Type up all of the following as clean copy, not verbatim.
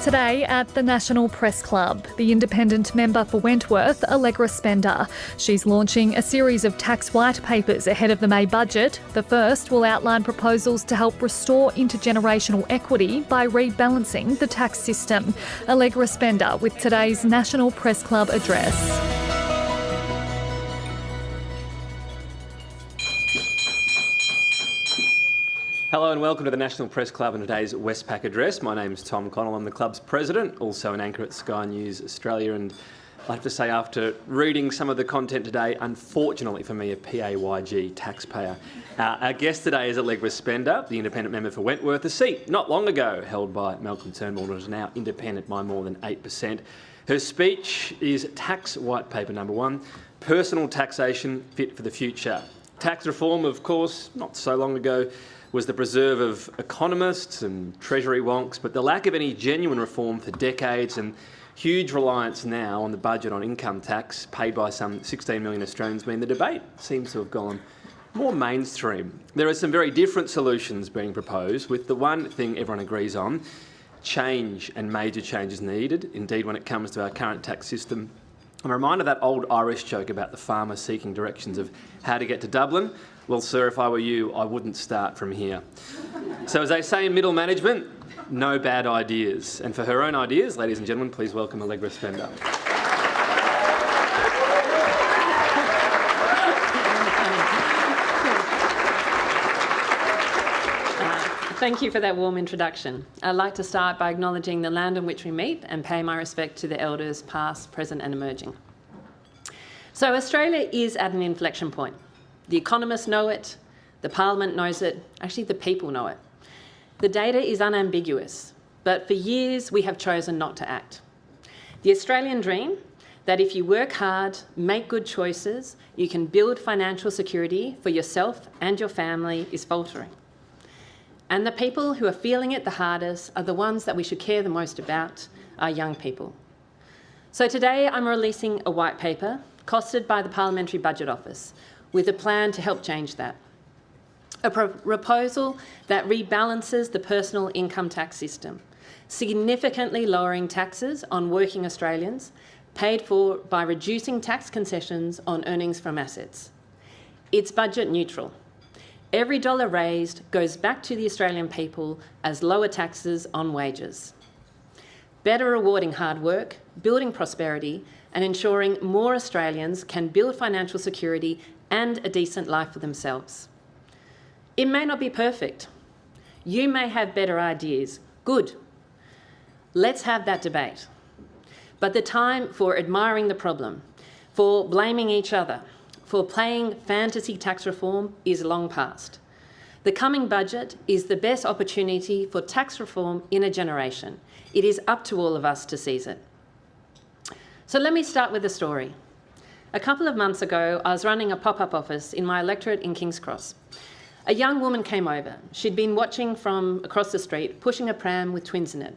Today at the National Press Club, the independent member for Wentworth, Allegra Spender. She's launching a series of tax white papers ahead of the May budget. The first will outline proposals to help restore intergenerational equity by rebalancing the tax system. Allegra Spender with today's National Press Club address. Hello and welcome to the National Press Club and today's Westpac address. My name is Tom Connell. I'm the club's president, also an anchor at Sky News Australia, and I have to say, after reading some of the content today, unfortunately for me, a PAYG taxpayer. Our guest today is Allegra Spender, the independent member for Wentworth, a seat not long ago held by Malcolm Turnbull, who is now independent by more than 8%. Her speech is Tax White Paper number 1, Personal Taxation Fit for the Future. Tax reform, of course, not so long ago, was the preserve of economists and treasury wonks, but the lack of any genuine reform for decades and huge reliance now on the budget on income tax paid by some 16 million Australians mean the debate seems to have gone more mainstream. There are some very different solutions being proposed, with the one thing everyone agrees on: change, and major change is needed. Indeed, when it comes to our current tax system, I'm reminded of that old Irish joke about the farmer seeking directions of how to get to Dublin. Well, sir, if I were you, I wouldn't start from here. So as they say in middle management, no bad ideas. And for her own ideas, ladies and gentlemen, please welcome Allegra Spender. Thank you for that warm introduction. I'd like to start by acknowledging the land on which we meet and pay my respect to the elders past, present and emerging. So Australia is at an inflection point. The economists know it, the Parliament knows it, actually the people know it. The data is unambiguous, but for years we have chosen not to act. The Australian dream, that if you work hard, make good choices, you can build financial security for yourself and your family, is faltering. And the people who are feeling it the hardest are the ones that we should care the most about, our young people. So today I'm releasing a white paper costed by the Parliamentary Budget Office with a plan to help change that. A proposal that rebalances the personal income tax system, significantly lowering taxes on working Australians, paid for by reducing tax concessions on earnings from assets. It's budget neutral. Every dollar raised goes back to the Australian people as lower taxes on wages. Better rewarding hard work, building prosperity, and ensuring more Australians can build financial security and a decent life for themselves. It may not be perfect. You may have better ideas. Good. Let's have that debate. But the time for admiring the problem, for blaming each other, for playing fantasy tax reform is long past. The coming budget is the best opportunity for tax reform in a generation. It is up to all of us to seize it. So let me start with a story. A couple of months ago, I was running a pop-up office in my electorate in King's Cross. A young woman came over. She'd been watching from across the street, pushing a pram with twins in it.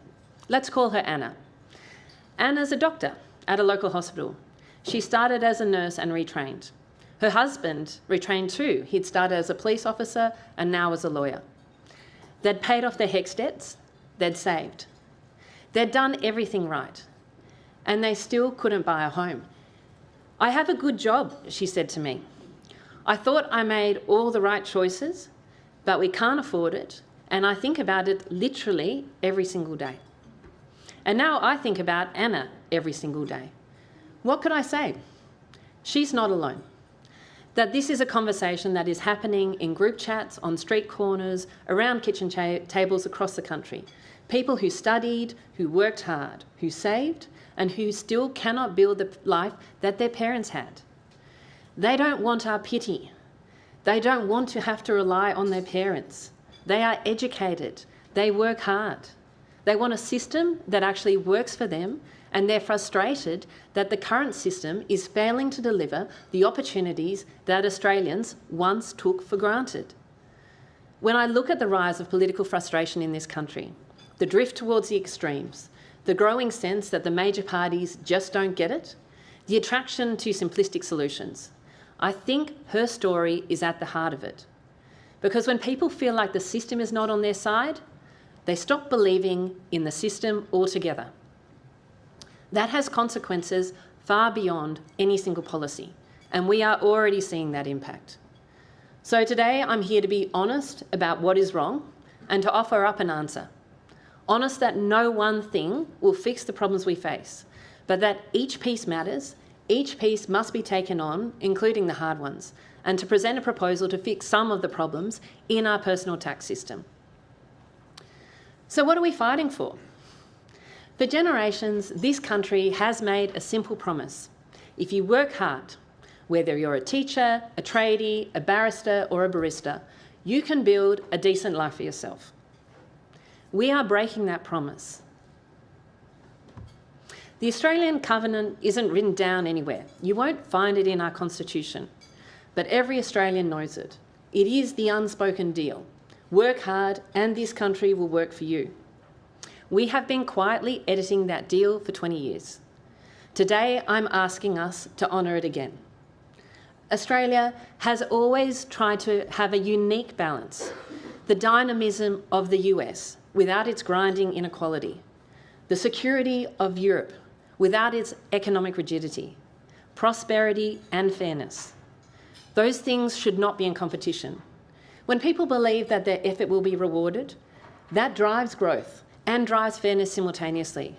Let's call her Anna. Anna's a doctor at a local hospital. She started as a nurse and retrained. Her husband retrained too. He'd started as a police officer and now as a lawyer. They'd paid off their HECS debts. They'd saved. They'd done everything right. And they still couldn't buy a home. I have a good job, she said to me. I thought I made all the right choices, but we can't afford it, and I think about it literally every single day. And now I think about Anna every single day. What could I say? She's not alone. That this is a conversation that is happening in group chats, on street corners, around kitchen tables across the country. People who studied, who worked hard, who saved, and who still cannot build the life that their parents had. They don't want our pity. They don't want to have to rely on their parents. They are educated. They work hard. They want a system that actually works for them, and they're frustrated that the current system is failing to deliver the opportunities that Australians once took for granted. When I look at the rise of political frustration in this country, the drift towards the extremes, the growing sense that the major parties just don't get it, the attraction to simplistic solutions, I think her story is at the heart of it. Because when people feel like the system is not on their side, They stop believing in the system altogether. That has consequences far beyond any single policy, and we are already seeing that impact. So today I'm here to be honest about what is wrong and to offer up an answer. Honest that no one thing will fix the problems we face, but that each piece matters, each piece must be taken on, including the hard ones, and to present a proposal to fix some of the problems in our personal tax system. So what are we fighting for? For generations, this country has made a simple promise. If you work hard, whether you're a teacher, a tradie, a barrister or a barista, you can build a decent life for yourself. We are breaking that promise. The Australian Covenant isn't written down anywhere. You won't find it in our Constitution. But every Australian knows it. It is the unspoken deal. Work hard and this country will work for you. We have been quietly editing that deal for 20 years. Today, I'm asking us to honour it again. Australia has always tried to have a unique balance. The dynamism of the US without its grinding inequality. The security of Europe without its economic rigidity. Prosperity and fairness. Those things should not be in competition. When people believe that their effort will be rewarded, that drives growth and drives fairness simultaneously.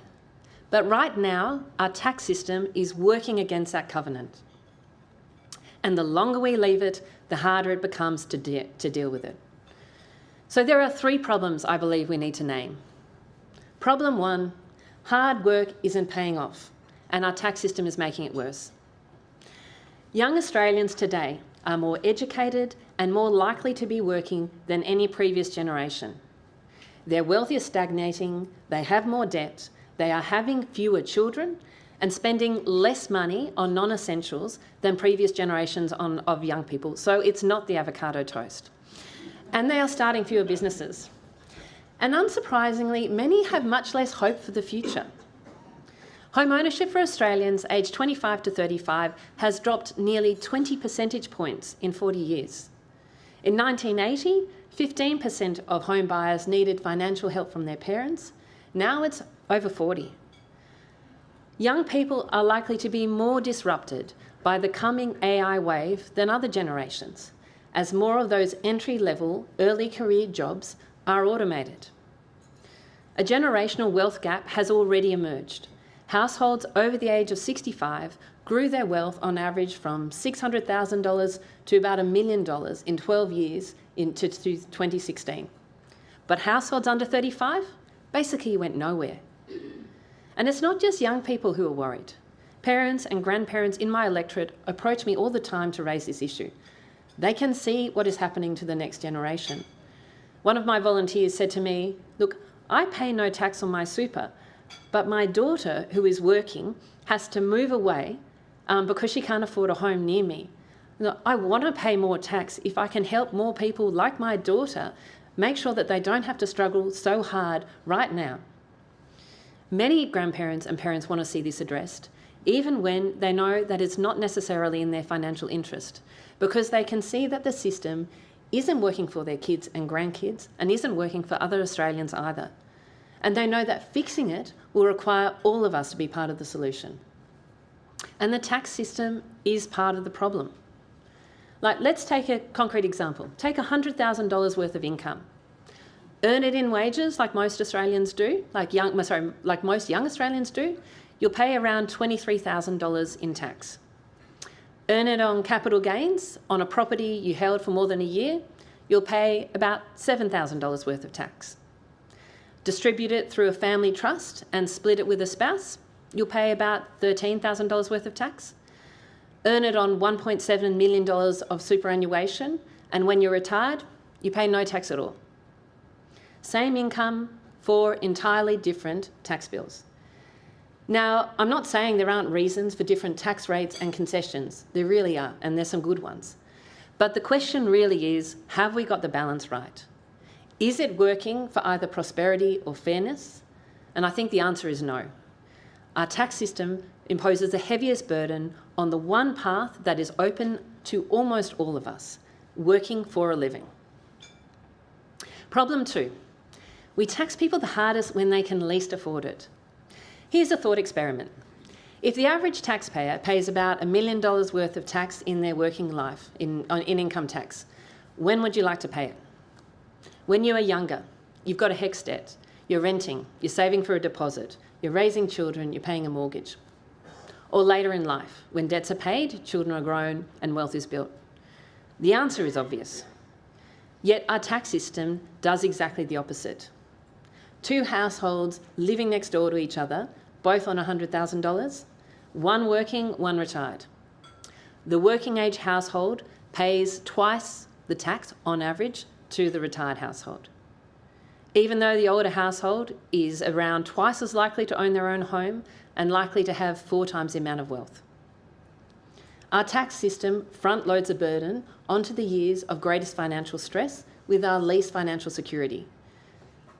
But right now, our tax system is working against that covenant. And the longer we leave it, the harder it becomes to deal with it. So there are 3 problems I believe we need to name. Problem 1, hard work isn't paying off, and our tax system is making it worse. Young Australians today are more educated and more likely to be working than any previous generation. Their wealth is stagnating, they have more debt, they are having fewer children and spending less money on non-essentials than previous generations of young people. So it's not the avocado toast. And they are starting fewer businesses. And unsurprisingly, many have much less hope for the future. Home ownership for Australians aged 25 to 35 has dropped nearly 20 percentage points in 40 years. In 1980, 15% of home buyers needed financial help from their parents. Now it's over 40. Young people are likely to be more disrupted by the coming AI wave than other generations, as more of those entry-level, early career jobs are automated. A generational wealth gap has already emerged. Households over the age of 65 grew their wealth on average from $600,000 to about $1 million in 12 years into 2016. But households under 35 basically went nowhere. And it's not just young people who are worried. Parents and grandparents in my electorate approach me all the time to raise this issue. They can see what is happening to the next generation. One of my volunteers said to me, "Look, I pay no tax on my super, but my daughter, who is working, has to move away because she can't afford a home near me. Look, I want to pay more tax if I can help more people like my daughter make sure that they don't have to struggle so hard right now." Many grandparents and parents want to see this addressed, even when they know that it's not necessarily in their financial interest, because they can see that the system isn't working for their kids and grandkids and isn't working for other Australians either. And they know that fixing it will require all of us to be part of the solution. And the tax system is part of the problem. Like, let's take a concrete example. Take $100,000 worth of income. Earn it in wages like most Australians do, like most young Australians do, you'll pay around $23,000 in tax. Earn it on capital gains on a property you held for more than a year, you'll pay about $7,000 worth of tax. Distribute it through a family trust and split it with a spouse, you'll pay about $13,000 worth of tax. Earn it on $1.7 million of superannuation, and when you're retired, you pay no tax at all. Same income, 4 entirely different tax bills. Now, I'm not saying there aren't reasons for different tax rates and concessions. There really are, and there's some good ones. But the question really is, have we got the balance right? Is it working for either prosperity or fairness? And I think the answer is no. Our tax system imposes the heaviest burden on the one path that is open to almost all of us, working for a living. Problem 2. We tax people the hardest when they can least afford it. Here's a thought experiment. If the average taxpayer pays about $1 million worth of tax in their working life, in income tax, when would you like to pay it? When you are younger, you've got a HECS debt, you're renting, you're saving for a deposit, you're raising children, you're paying a mortgage. Or later in life, when debts are paid, children are grown and wealth is built. The answer is obvious. Yet our tax system does exactly the opposite. Two households living next door to each other, both on $100,000, one working, one retired. The working age household pays twice the tax on average to the retired household. Even though the older household is around twice as likely to own their own home and likely to have 4 times the amount of wealth. Our tax system front loads a burden onto the years of greatest financial stress with our least financial security.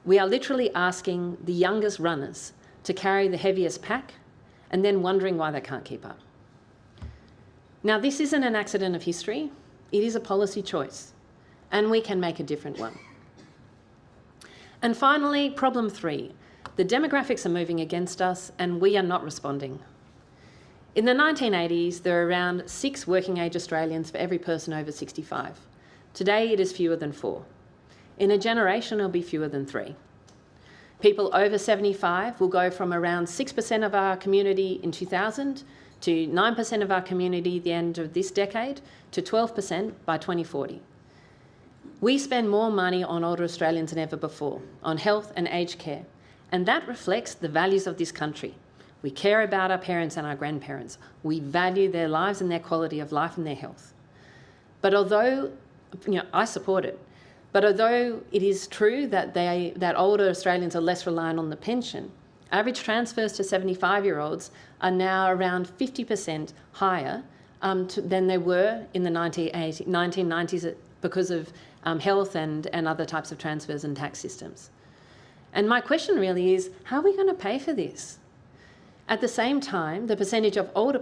We are literally asking the youngest runners to carry the heaviest pack and then wondering why they can't keep up. Now, this isn't an accident of history, it is a policy choice, and we can make a different one. And finally, problem 3. The demographics are moving against us and we are not responding. In the 1980s, there were around 6 working-age Australians for every person over 65. Today, it is fewer than 4. In a generation, it'll be fewer than 3. People over 75 will go from around 6% of our community in 2000 to 9% of our community at the end of this decade to 12% by 2040. We spend more money on older Australians than ever before, on health and aged care, and that reflects the values of this country. We care about our parents and our grandparents. We value their lives and their quality of life and their health. But although, I support it, but although it is true that older Australians are less reliant on the pension, average transfers to 75-year-olds are now around 50% higher than they were in the 1990s because of health and other types of transfers and tax systems. And my question really is, how are we going to pay for this? At the same time, the percentage of older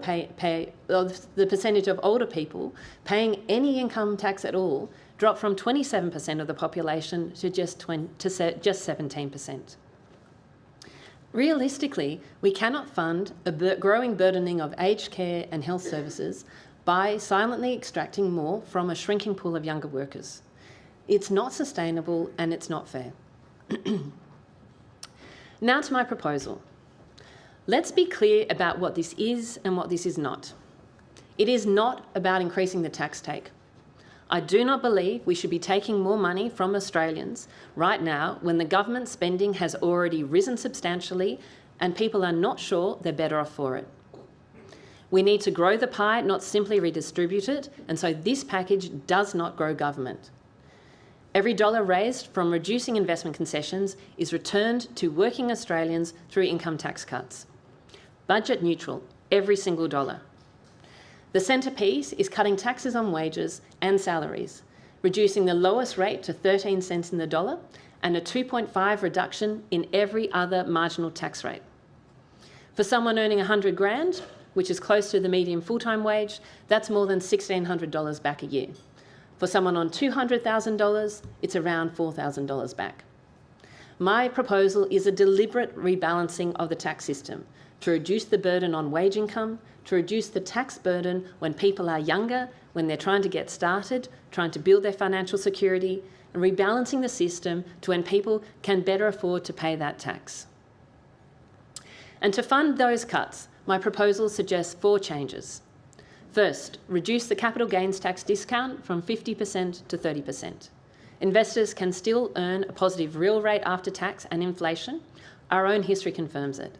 people paying any income tax at all dropped from 27% of the population to just 17%. Realistically, we cannot fund a growing burdening of aged care and health services by silently extracting more from a shrinking pool of younger workers. It's not sustainable and it's not fair. Now to my proposal. Let's be clear about what this is and what this is not. It is not about increasing the tax take. I do not believe we should be taking more money from Australians right now when the government spending has already risen substantially and people are not sure they're better off for it. We need to grow the pie, not simply redistribute it, and so this package does not grow government. Every dollar raised from reducing investment concessions is returned to working Australians through income tax cuts. Budget neutral, every single dollar. The centrepiece is cutting taxes on wages and salaries, reducing the lowest rate to 13 cents in the dollar and a 2.5 reduction in every other marginal tax rate. For someone earning $100,000, which is close to the median full-time wage, that's more than $1,600 back a year. For someone on $200,000, it's around $4,000 back. My proposal is a deliberate rebalancing of the tax system to reduce the burden on wage income, to reduce the tax burden when people are younger, when they're trying to get started, trying to build their financial security, and rebalancing the system to when people can better afford to pay that tax. And to fund those cuts, my proposal suggests 4 changes. First, reduce the capital gains tax discount from 50% to 30%. Investors can still earn a positive real rate after tax and inflation. Our own history confirms it.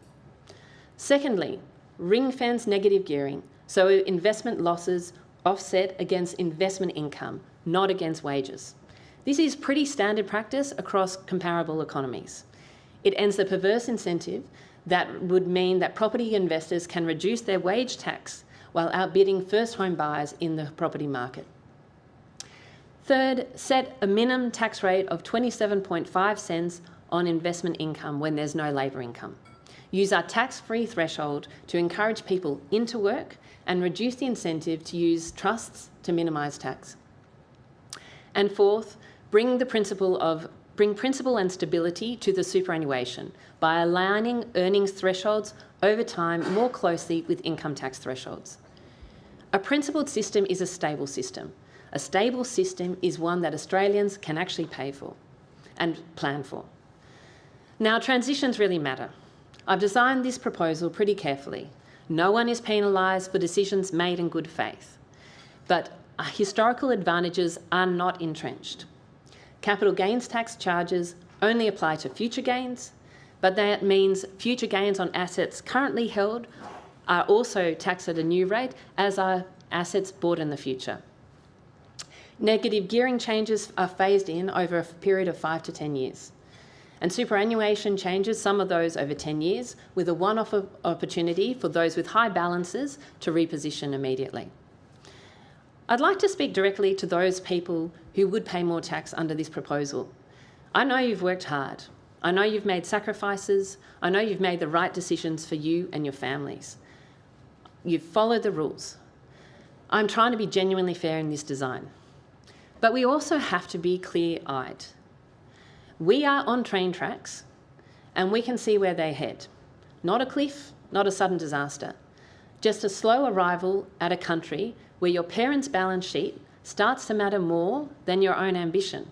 Secondly, ring-fence negative gearing, so investment losses offset against investment income, not against wages. This is pretty standard practice across comparable economies. It ends the perverse incentive that would mean that property investors can reduce their wage tax while outbidding first home buyers in the property market. Third, set a minimum tax rate of 27.5 cents on investment income when there's no labour income. Use our tax-free threshold to encourage people into work and reduce the incentive to use trusts to minimise tax. And fourth, bring the principle of bring principle and stability to the superannuation by aligning earnings thresholds over time more closely with income tax thresholds. A principled system is a stable system. A stable system is one that Australians can actually pay for and plan for. Now, transitions really matter. I've designed this proposal pretty carefully. No one is penalised for decisions made in good faith. But historical advantages are not entrenched. Capital gains tax charges only apply to future gains, but that means future gains on assets currently held are also taxed at a new rate, as are assets bought in the future. Negative gearing changes are phased in over a period of 5 to 10 years. And superannuation changes, some of those over 10 years, with a one-off opportunity for those with high balances to reposition immediately. I'd like to speak directly to those people who would pay more tax under this proposal. I know you've worked hard. I know you've made sacrifices. I know you've made the right decisions for you and your families. You've followed the rules. I'm trying to be genuinely fair in this design. But we also have to be clear-eyed. We are on train tracks and we can see where they head. Not a cliff, not a sudden disaster. Just a slow arrival at a country where your parents' balance sheet starts to matter more than your own ambition.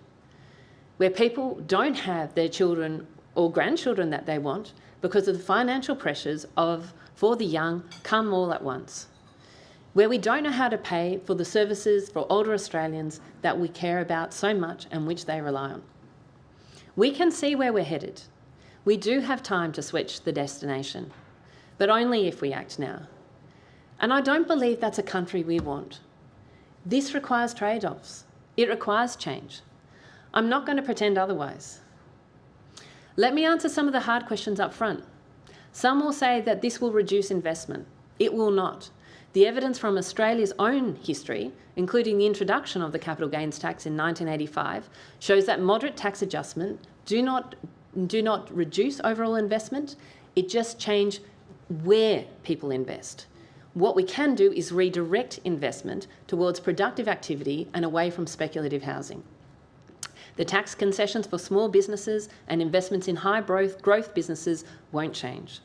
Where people don't have their children or grandchildren that they want because of the financial pressures for the young come all at once. Where we don't know how to pay for the services for older Australians that we care about so much and which they rely on. We can see where we're headed. We do have time to switch the destination, but only if we act now. And I don't believe that's a country we want. This requires trade-offs. It requires change. I'm not going to pretend otherwise. Let me answer some of the hard questions up front. Some will say that this will reduce investment. It will not. The evidence from Australia's own history, including the introduction of the capital gains tax in 1985, shows that moderate tax adjustment do not reduce overall investment. It just changes where people invest. What we can do is redirect investment towards productive activity and away from speculative housing. The tax concessions for small businesses and investments in high growth businesses won't change.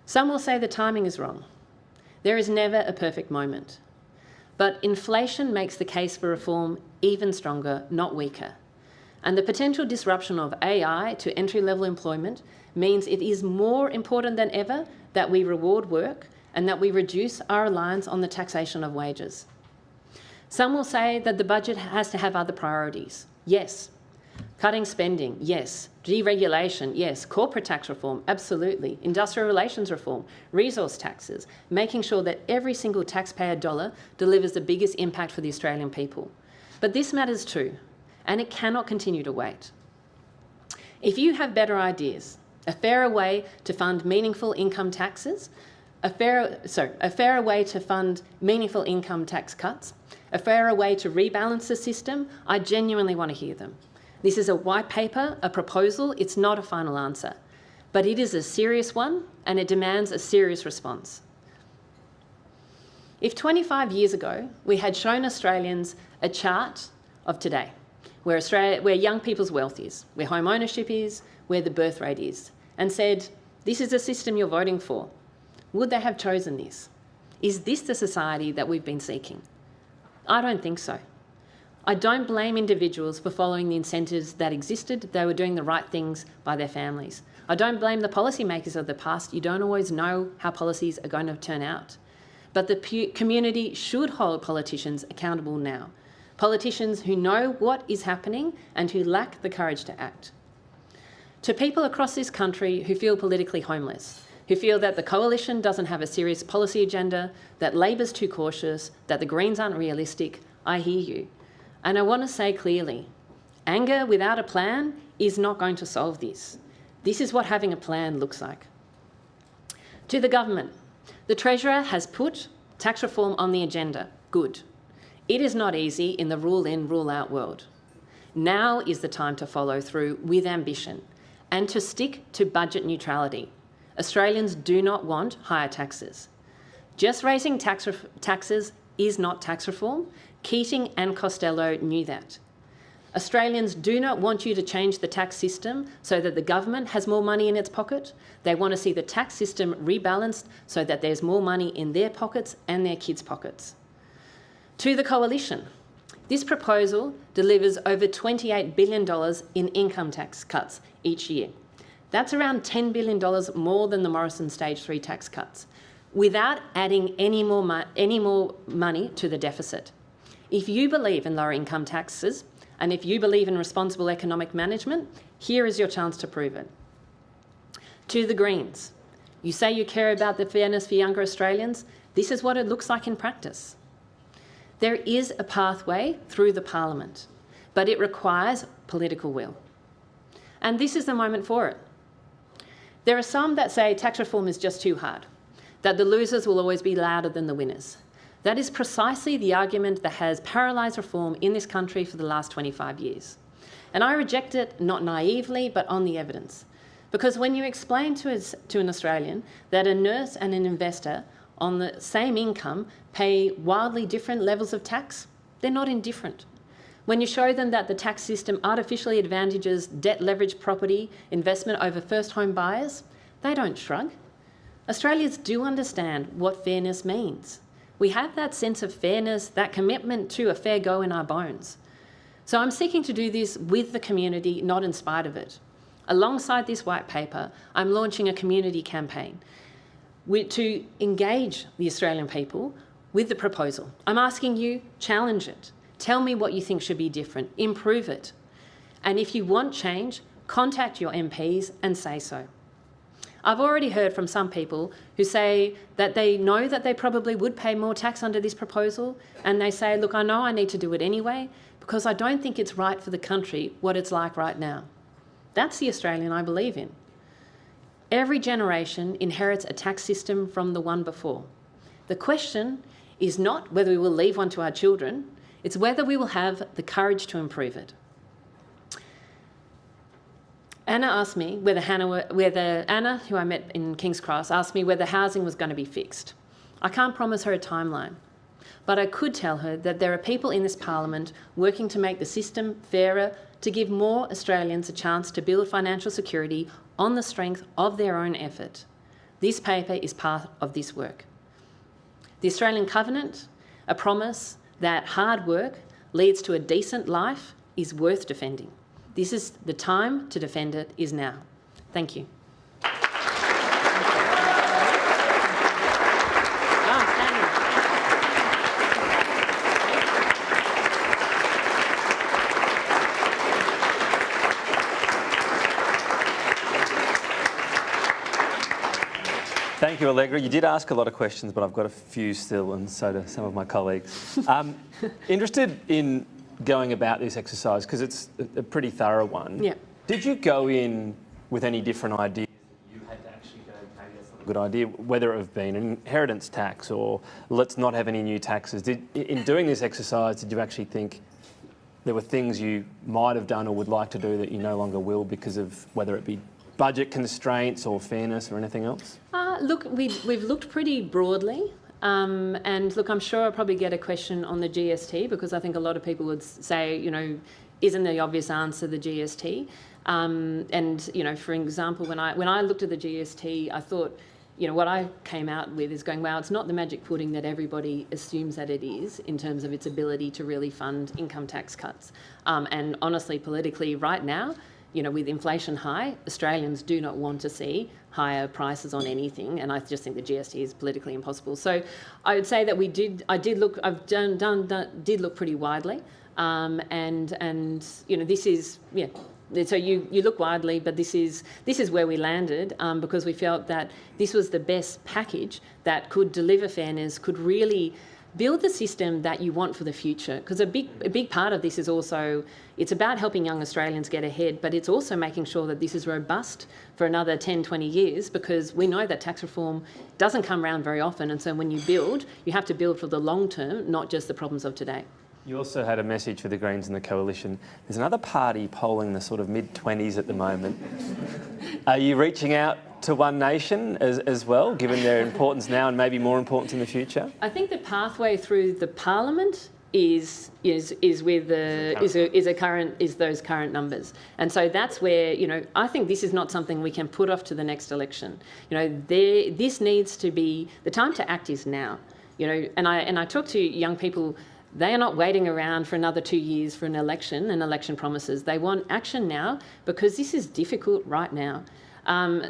Some will say the timing is wrong. There is never a perfect moment. But inflation makes the case for reform even stronger, not weaker. And the potential disruption of AI to entry-level employment means it is more important than ever that we reward work and that we reduce our reliance on the taxation of wages. Some will say that the budget has to have other priorities. Yes. Cutting spending, yes. Deregulation, yes. Corporate tax reform, absolutely. Industrial relations reform, resource taxes, making sure that every single taxpayer dollar delivers the biggest impact for the Australian people. But this matters too, and it cannot continue to wait. If you have better ideas, a fairer way to fund meaningful income taxes, a fairer way to fund meaningful income tax cuts, a fairer way to rebalance the system, I genuinely want to hear them. This is a white paper, a proposal, it's not a final answer. But it is a serious one and it demands a serious response. If 25 years ago we had shown Australians a chart of today, where young people's wealth is, where home ownership is, where the birth rate is, and said, this is the system you're voting for, would they have chosen this? Is this the society that we've been seeking? I don't think so. I don't blame individuals for following the incentives that existed. They were doing the right things by their families. I don't blame the policymakers of the past. You don't always know how policies are going to turn out. But the community should hold politicians accountable now. Politicians who know what is happening and who lack the courage to act. To people across this country who feel politically homeless, who feel that the coalition doesn't have a serious policy agenda, that Labor's too cautious, that the Greens aren't realistic, I hear you. And I want to say clearly, anger without a plan is not going to solve this. This is what having a plan looks like. To the government, the Treasurer has put tax reform on the agenda. Good. It is not easy in the rule-in, rule-out world. Now is the time to follow through with ambition and to stick to budget neutrality. Australians do not want higher taxes. Just raising taxes is not tax reform. Keating and Costello knew that. Australians do not want you to change the tax system so that the government has more money in its pocket. They want to see the tax system rebalanced so that there's more money in their pockets and their kids' pockets. To the coalition, this proposal delivers over $28 billion in income tax cuts each year. That's around $10 billion more than the Morrison Stage 3 tax cuts, without adding any more money to the deficit. If you believe in lower income taxes, and if you believe in responsible economic management, here is your chance to prove it. To the Greens, you say you care about the fairness for younger Australians. This is what it looks like in practice. There is a pathway through the Parliament, but it requires political will. And this is the moment for it. There are some that say tax reform is just too hard, that the losers will always be louder than the winners. That is precisely the argument that has paralysed reform in this country for the last 25 years. And I reject it not naively, but on the evidence. Because when you explain to an Australian that a nurse and an investor on the same income pay wildly different levels of tax, they're not indifferent. When you show them that the tax system artificially advantages debt-leveraged property investment over first home buyers, they don't shrug. Australians do understand what fairness means. We have that sense of fairness, that commitment to a fair go in our bones. So I'm seeking to do this with the community, not in spite of it. Alongside this white paper, I'm launching a community campaign to engage the Australian people with the proposal. I'm asking you, challenge it. Tell me what you think should be different. Improve it. And if you want change, contact your MPs and say so. I've already heard from some people who say that they know that they probably would pay more tax under this proposal, and they say, look, I know I need to do it anyway because I don't think it's right for the country what it's like right now. That's the Australian I believe in. Every generation inherits a tax system from the one before. The question is not whether we will leave one to our children, it's whether we will have the courage to improve it. Anna, who I met in King's Cross, asked me whether housing was going to be fixed. I can't promise her a timeline, but I could tell her that there are people in this Parliament working to make the system fairer, to give more Australians a chance to build financial security on the strength of their own effort. This paper is part of this work. The Australian Covenant, a promise that hard work leads to a decent life, is worth defending. This is the time to defend it is now. Thank you. Thank you, Allegra. You did ask a lot of questions, but I've got a few still, and so do some of my colleagues. Interested in going about this exercise, because it's a pretty thorough one. Yeah. Did you go in with any different ideas that you had to actually go, maybe that's not a good idea, whether it have been an inheritance tax or let's not have any new taxes? In doing this exercise, did you actually think there were things you might have done or would like to do that you no longer will because of whether it be budget constraints or fairness or anything else? Look, we've looked pretty broadly. And look, I'm sure I'll probably get a question on the GST because I think a lot of people would say, you know, isn't the obvious answer the GST? And, you know, for example, when I looked at the GST, I thought, you know, what I came out with is going, wow, it's not the magic pudding that everybody assumes that it is in terms of its ability to really fund income tax cuts. And honestly, politically, right now, you know, with inflation high, Australians do not want to see higher prices on anything, and I just think the GST is politically impossible. So I would say that did look pretty widely, and you know, this is, yeah. So you look widely, but this is where we landed because we felt that this was the best package that could deliver fairness, could really build the system that you want for the future. Because a big part of this is also, it's about helping young Australians get ahead, but it's also making sure that this is robust for another 10, 20 years, because we know that tax reform doesn't come around very often. And so when you build, you have to build for the long term, not just the problems of today. You also had a message for the Greens and the Coalition. There's another party polling the sort of mid-20s at the moment. Are you reaching out to One Nation as well, given their importance now and maybe more importance in the future? I think the pathway through the Parliament is those current numbers. And so that's where, I think this is not something we can put off to the next election. This needs to be, the time to act is now. And I talk to young people. They are not waiting around for another 2 years for an election promises. They want action now because this is difficult right now.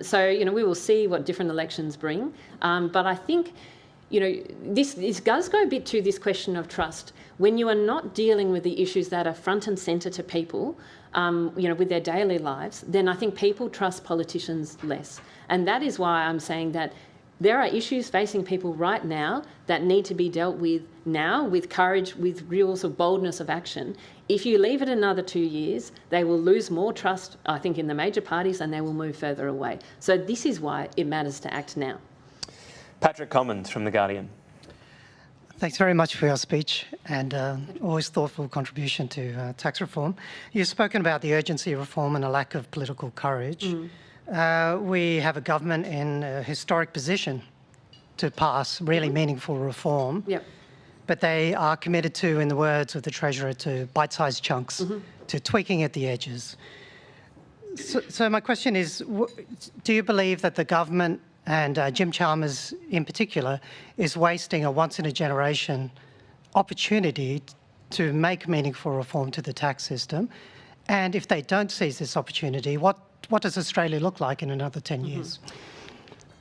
So we will see what different elections bring. But I think, this does go a bit to this question of trust. When you are not dealing with the issues that are front and centre to people, with their daily lives, then I think people trust politicians less. And that is why I'm saying that there are issues facing people right now that need to be dealt with now, with courage, with real sort of boldness of action. If you leave it another 2 years, they will lose more trust, I think, in the major parties, and they will move further away. So this is why it matters to act now. Patrick Commons from The Guardian. Thanks very much for your speech and always thoughtful contribution to tax reform. You've spoken about the urgency of reform and a lack of political courage. We have a government in a historic position to pass really meaningful reform, but they are committed to, in the words of the Treasurer, to bite-sized chunks, to tweaking at the edges. So my question is, do you believe that the government and Jim Chalmers in particular is wasting a once-in-a-generation opportunity to make meaningful reform to the tax system? And if they don't seize this opportunity, what does Australia look like in another 10 years?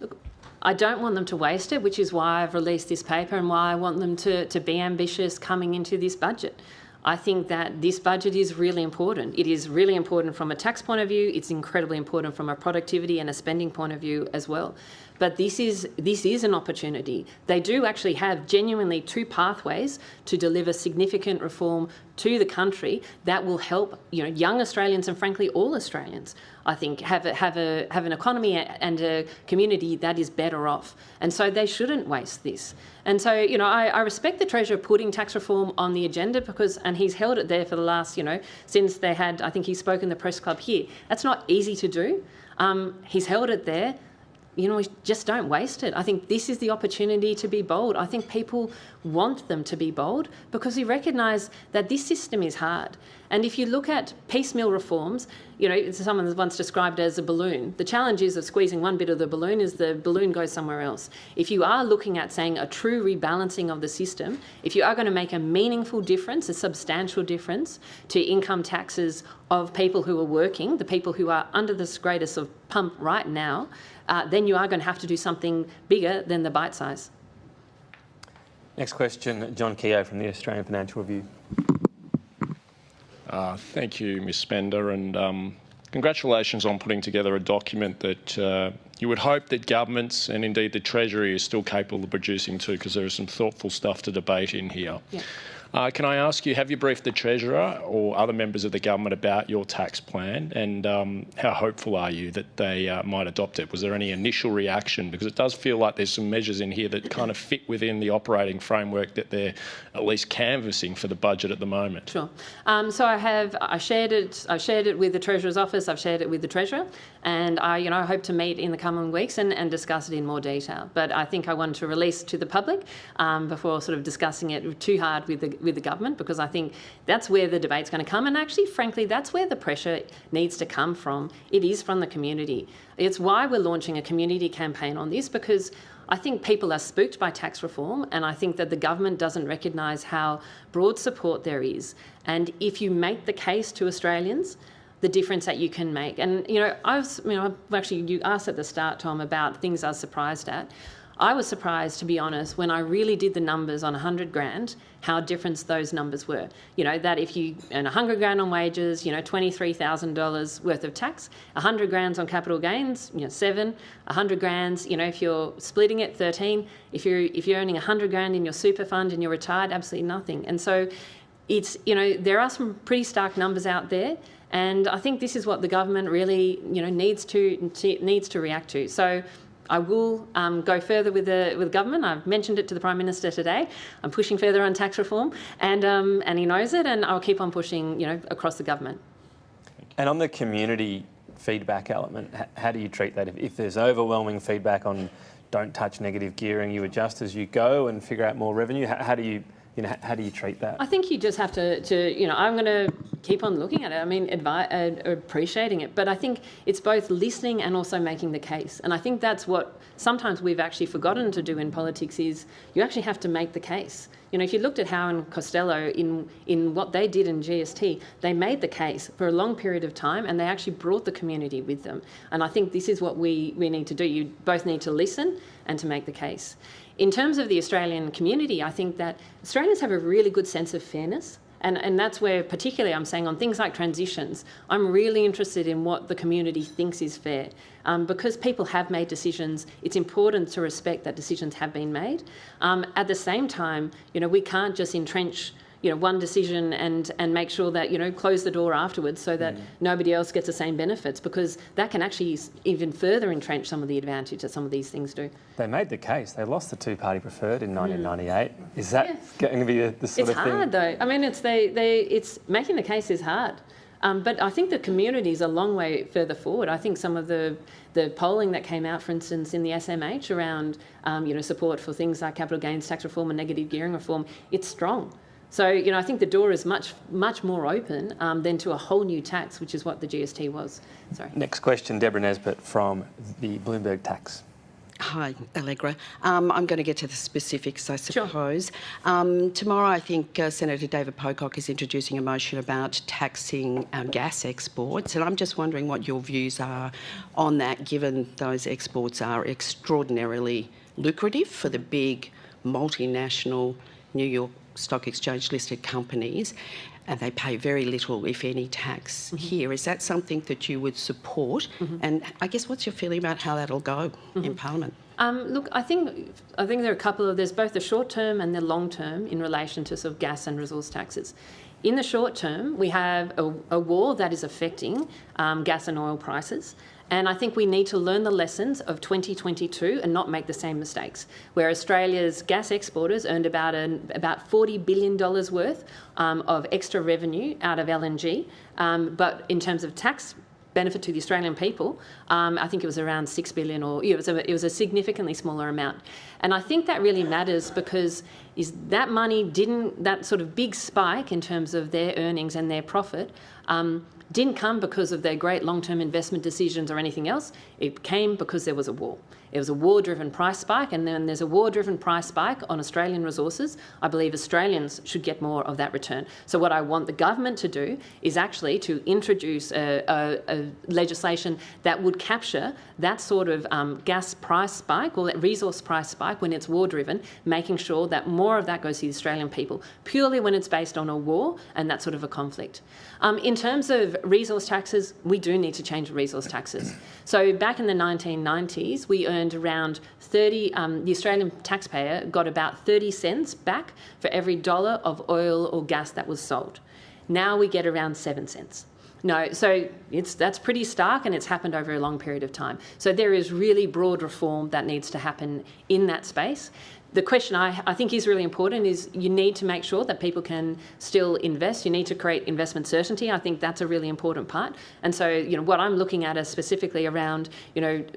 Look, I don't want them to waste it, which is why I've released this paper and why I want them to be ambitious coming into this budget. I think that this budget is really important. It is really important from a tax point of view. It's incredibly important from a productivity and a spending point of view as well. But this is an opportunity. They do actually have genuinely two pathways to deliver significant reform to the country that will help young Australians and frankly all Australians, I think, have an economy and a community that is better off. And so they shouldn't waste this. And so, I respect the Treasurer putting tax reform on the agenda and he's held it there for the last, since they had, I think he spoke in the press club here. That's not easy to do. He's held it there. We just don't waste it. I think this is the opportunity to be bold. I think people want them to be bold because we recognise that this system is hard. And if you look at piecemeal reforms, someone once described it as a balloon. The challenge is of squeezing one bit of the balloon is the balloon goes somewhere else. If you are looking at saying a true rebalancing of the system, if you are going to make a meaningful difference, a substantial difference to income taxes of people who are working, the people who are under this greatest of pump right now, then you are going to have to do something bigger than the bite size. Next question, John Keogh from the Australian Financial Review. Thank you, Ms Spender, and congratulations on putting together a document that you would hope that governments and indeed the Treasury is still capable of producing too, because there is some thoughtful stuff to debate in here. Yeah. Can I ask you, have you briefed the Treasurer or other members of the government about your tax plan, and how hopeful are you that they might adopt it? Was there any initial reaction? Because it does feel like there's some measures in here that kind of fit within the operating framework that they're at least canvassing for the budget at the moment. Sure. So I shared it with the Treasurer's office. I've shared it with the Treasurer, and I hope to meet in the coming weeks and discuss it in more detail. But I think I wanted to release to the public before sort of discussing it too hard with the government, because I think that's where the debate's going to come. And actually, frankly, that's where the pressure needs to come from. It is from the community. It's why we're launching a community campaign on this, because I think people are spooked by tax reform, and I think that the government doesn't recognise how broad support there is. And if you make the case to Australians, the difference that you can make. And, you asked at the start, Tom, about things I was surprised at. I was surprised, to be honest, when I really did the numbers on 100 grand, how different those numbers were. That if you earn 100 grand on wages, $23,000 worth of tax, 100 grand on capital gains, 7, 100 grand, if you're splitting it, 13. If you're earning 100 grand in your super fund and you're retired, absolutely nothing. And so it's, there are some pretty stark numbers out there. And I think this is what the government really, needs to react to. So I will go further with the government. I've mentioned it to the Prime Minister today. I'm pushing further on tax reform, and he knows it, and I'll keep on pushing, across the government. And on the community feedback element, how do you treat that? If there's overwhelming feedback on don't touch negative gearing, you adjust as you go and figure out more revenue. How do How do you treat that? I think you just have to I'm going to keep on looking at it. I mean, appreciating it. But I think it's both listening and also making the case. And I think that's what sometimes we've actually forgotten to do in politics is you actually have to make the case. If you looked at Howe and Costello in what they did in GST, they made the case for a long period of time and they actually brought the community with them. And I think this is what we need to do. You both need to listen and to make the case. In terms of the Australian community, I think that Australians have a really good sense of fairness. And that's where particularly I'm saying on things like transitions, I'm really interested in what the community thinks is fair. Because people have made decisions, it's important to respect that decisions have been made. At the same time, we can't just entrench one decision and make sure that, close the door afterwards so that nobody else gets the same benefits, because that can actually even further entrench some of the advantage that some of these things do. They made the case. They lost the two-party preferred in 1998. Is that going to be the sort of thing? It's hard, though. I mean, it's making the case is hard. But I think the community is a long way further forward. I think some of the polling that came out, for instance, in the SMH around, support for things like capital gains tax reform and negative gearing reform, it's strong. So, I think the door is much, much more open than to a whole new tax, which is what the GST was. Sorry. Next question, Deborah Nesbitt from the Bloomberg Tax. Hi, Allegra. I'm going to get to the specifics, I suppose. Sure. Tomorrow, I think Senator David Pocock is introducing a motion about taxing gas exports, and I'm just wondering what your views are on that, given those exports are extraordinarily lucrative for the big multinational New York Stock Exchange listed companies, and they pay very little, if any, tax here. Is that something that you would support? And I guess what's your feeling about how that'll go in Parliament? Look, I think there are a couple of, there's both the short term and the long term in relation to sort of gas and resource taxes. In the short term, we have a war that is affecting gas and oil prices. And I think we need to learn the lessons of 2022 and not make the same mistakes, where Australia's gas exporters earned about $40 billion worth of extra revenue out of LNG. But in terms of tax benefit to the Australian people, I think it was around $6 billion, or it was a significantly smaller amount. And I think that really matters because that money that sort of big spike in terms of their earnings and their profit didn't come because of their great long-term investment decisions or anything else. It came because there was a war. It was a war-driven price spike, and then there's a war-driven price spike on Australian resources. I believe Australians should get more of that return. So what I want the government to do is actually to introduce a legislation that would capture that sort of gas price spike or that resource price spike when it's war-driven, making sure that more of that goes to the Australian people, purely when it's based on a war and that sort of a conflict. In terms of resource taxes, we do need to change resource taxes. So back in the 1990s, we earned around the Australian taxpayer got about 30 cents back for every dollar of oil or gas that was sold. Now we get around 7 cents. No, so that's pretty stark, and it's happened over a long period of time. So there is really broad reform that needs to happen in that space. The question I think is really important is you need to make sure that people can still invest. You need to create investment certainty. I think that's a really important part. And so, what I'm looking at is specifically around,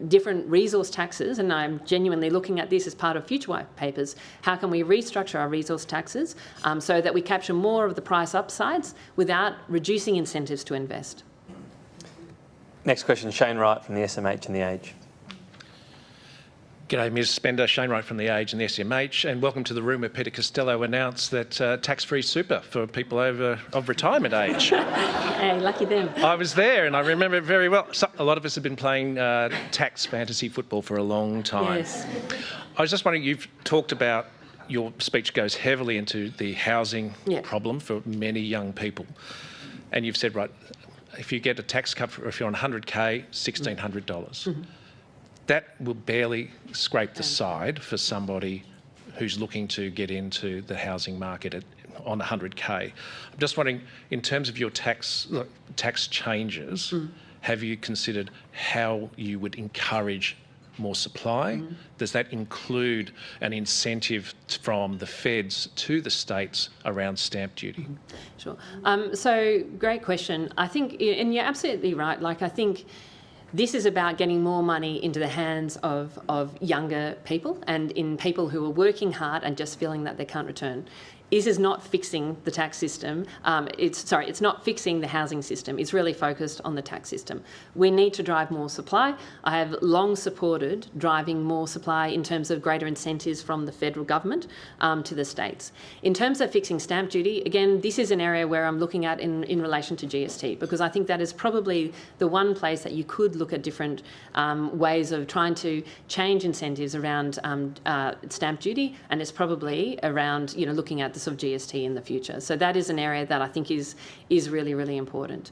different resource taxes, and I'm genuinely looking at this as part of future white papers. How can we restructure our resource taxes so that we capture more of the price upsides without reducing incentives to invest? Next question, Shane Wright from the SMH and the Age. G'day, Ms Spender. Shane Wright from The Age and the SMH, and welcome to the room where Peter Costello announced that tax-free super for people of retirement age. Hey, lucky them. I was there and I remember it very well. A lot of us have been playing tax fantasy football for a long time. Yes. I was just wondering, you've talked about, your speech goes heavily into the housing problem for many young people, and you've said, right, if you get a tax cut, if you're on 100K, $1,600. That will barely scrape the side for somebody who's looking to get into the housing market on 100K. I'm just wondering, in terms of your tax changes, have you considered how you would encourage more supply? Does that include an incentive from the feds to the states around stamp duty? Sure. So great question. I think, and you're absolutely right. I think this is about getting more money into the hands of younger people and in people who are working hard and just feeling that they can't return. is not fixing the tax system. It's not fixing the housing system. It's really focused on the tax system. We need to drive more supply. I have long supported driving more supply in terms of greater incentives from the federal government to the states. In terms of fixing stamp duty, again, this is an area where I'm looking at in relation to GST, because I think that is probably the one place that you could look at different ways of trying to change incentives around stamp duty, and it's probably around looking at the sort of GST in the future. So that is an area that I think is really, really important.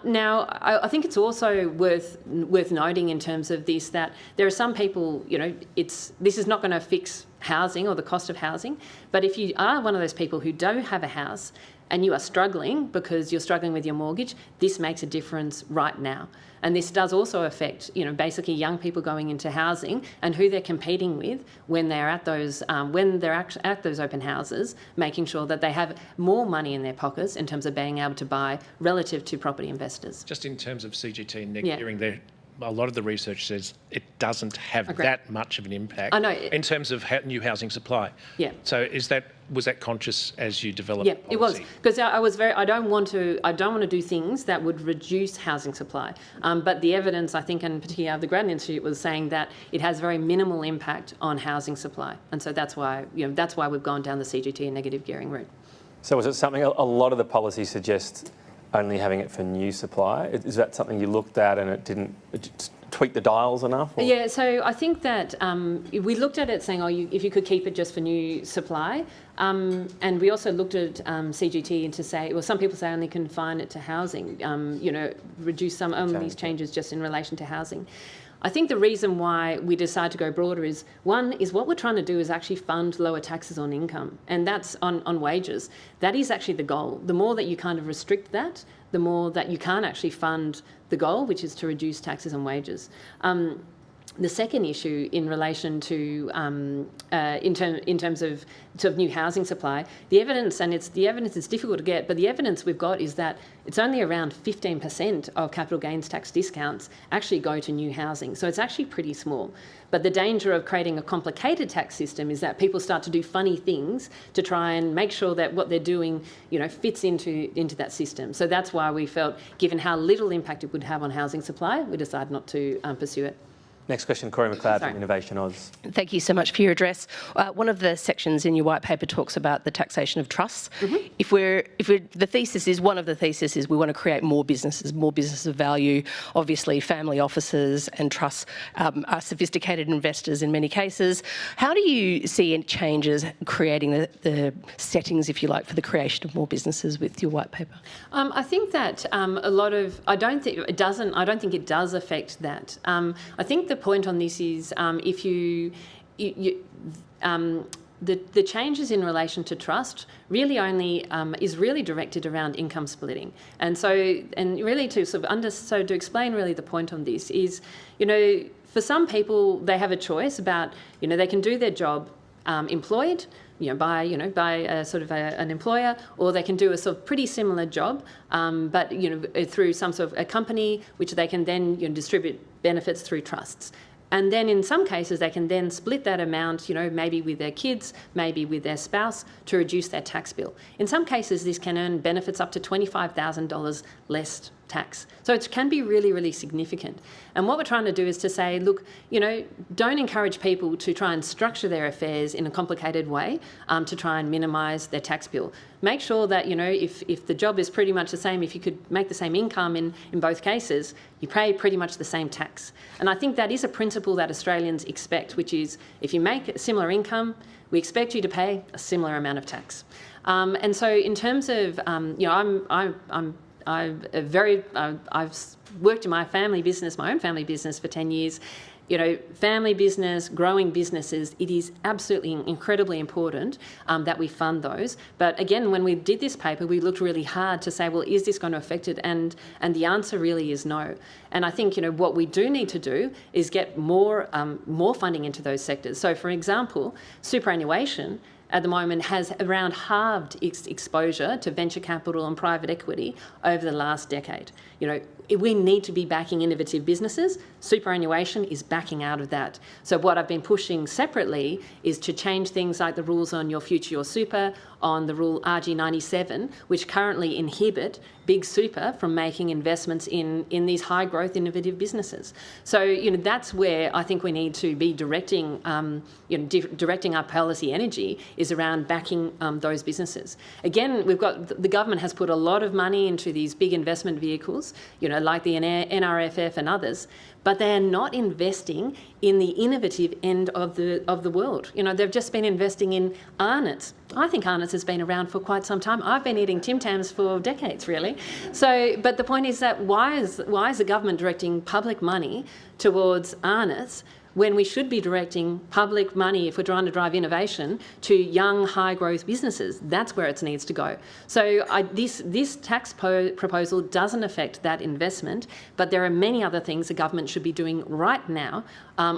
Now, I think it's also worth noting in terms of this that there are some people, this is not going to fix housing or the cost of housing, but if you are one of those people who don't have a house and you are struggling because you're struggling with your mortgage, this makes a difference right now. And this does also affect, basically young people going into housing and who they're competing with when they're at those open houses, making sure that they have more money in their pockets in terms of being able to buy relative to property investors. Just in terms of CGT and net gearing there, a lot of the research says it doesn't have that much of an impact in terms of new housing supply. Yeah. So was that conscious as you developed? Yeah, policy? it was, because I don't want to do things that would reduce housing supply. But the evidence, I think, and particularly the Grattan Institute, was saying that it has very minimal impact on housing supply, and so that's why we've gone down the CGT and negative gearing route. So was it something a lot of the policy suggests only having it for new supply? Is that something you looked at and it didn't tweak the dials enough? Or? Yeah, so I think that we looked at it saying, if you could keep it just for new supply, and we also looked at CGT to say, well, some people say only confine it to housing, reduce some these changes just in relation to housing. I think the reason why we decide to go broader is, one, is what we're trying to do is actually fund lower taxes on income, and that's on wages. That is actually the goal. The more that you kind of restrict that, the more that you can't actually fund the goal, which is to reduce taxes on wages. The second issue in relation to, in terms of sort of new housing supply, the evidence is difficult to get, but the evidence we've got is that it's only around 15% of capital gains tax discounts actually go to new housing. So it's actually pretty small. But the danger of creating a complicated tax system is that people start to do funny things to try and make sure that what they're doing, fits into that system. So that's why we felt, given how little impact it would have on housing supply, we decided not to pursue it. Next question, Corey McLeod from Innovation Oz. Thank you so much for your address. One of the sections in your white paper talks about the taxation of trusts. Mm-hmm. One of the theses is we want to create more businesses of value. Obviously, family offices and trusts are sophisticated investors in many cases. How do you see any changes creating the settings, if you like, for the creation of more businesses with your white paper? I think that I don't think it does affect that. I think the point on this is the changes in relation to trust really only is really directed around income splitting, to explain really the point on this is, for some people they have a choice about, they can do their job employed, by an employer, or they can do a sort of pretty similar job, but through some sort of a company which they can then distribute benefits through trusts. And then in some cases they can then split that amount, maybe with their kids, maybe with their spouse, to reduce their tax bill. In some cases this can earn benefits up to $25,000 less tax. So it can be really, really significant. And what we're trying to do is to say, look, don't encourage people to try and structure their affairs in a complicated way to try and minimise their tax bill. Make sure that, if the job is pretty much the same, if you could make the same income in both cases, you pay pretty much the same tax. And I think that is a principle that Australians expect, which is if you make a similar income, we expect you to pay a similar amount of tax. And so in terms of, I've worked in my own family business for 10 years. Family business, growing businesses, it is absolutely incredibly important that we fund those. But again, when we did this paper, we looked really hard to say, well, is this going to affect it? And the answer really is no. And I think, what we do need to do is get more funding into those sectors. So, for example, superannuation, at the moment has around halved its exposure to venture capital and private equity over the last decade. We need to be backing innovative businesses. Superannuation is backing out of that. So what I've been pushing separately is to change things like the rules on Your Future, Your Super, on the rule RG97, which currently inhibit big super from making investments in these high growth innovative businesses. So that's where I think we need to be directing directing our policy energy, is around backing those businesses. Again, the government has put a lot of money into these big investment vehicles, like the NRFF and others, but they are not investing in the innovative end of the world. They've just been investing in Arnott's. I think Arnott's has been around for quite some time. I've been eating Tim Tams for decades, really. So, but the point is that why is the government directing public money towards Arnott's when we should be directing public money, if we're trying to drive innovation, to young, high-growth businesses? That's where it needs to go. So this tax proposal doesn't affect that investment, but there are many other things the government should be doing right now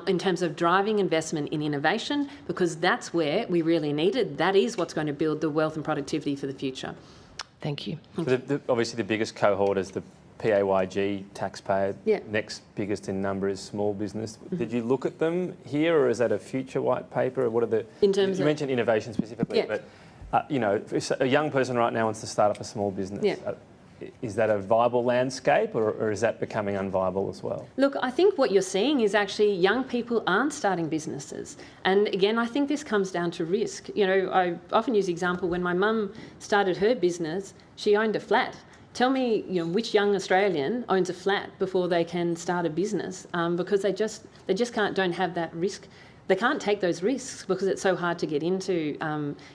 in terms of driving investment in innovation, because that's where we really need it. That is what's going to build the wealth and productivity for the future. Thank you. Obviously, the biggest cohort is the PAYG taxpayer. Yeah. Next biggest in number is small business. Did you look at them here, or is that a future white paper? Or what are the? In terms you of mentioned innovation specifically, yeah. but if a young person right now wants to start up a small business, yeah. Is that a viable landscape, or is that becoming unviable as well? Look, I think what you're seeing is actually young people aren't starting businesses. And again, I think this comes down to risk. I often use the example, when my mum started her business, she owned a flat. Tell me, which young Australian owns a flat before they can start a business, because they just don't have that risk. They can't take those risks because it's so hard to get into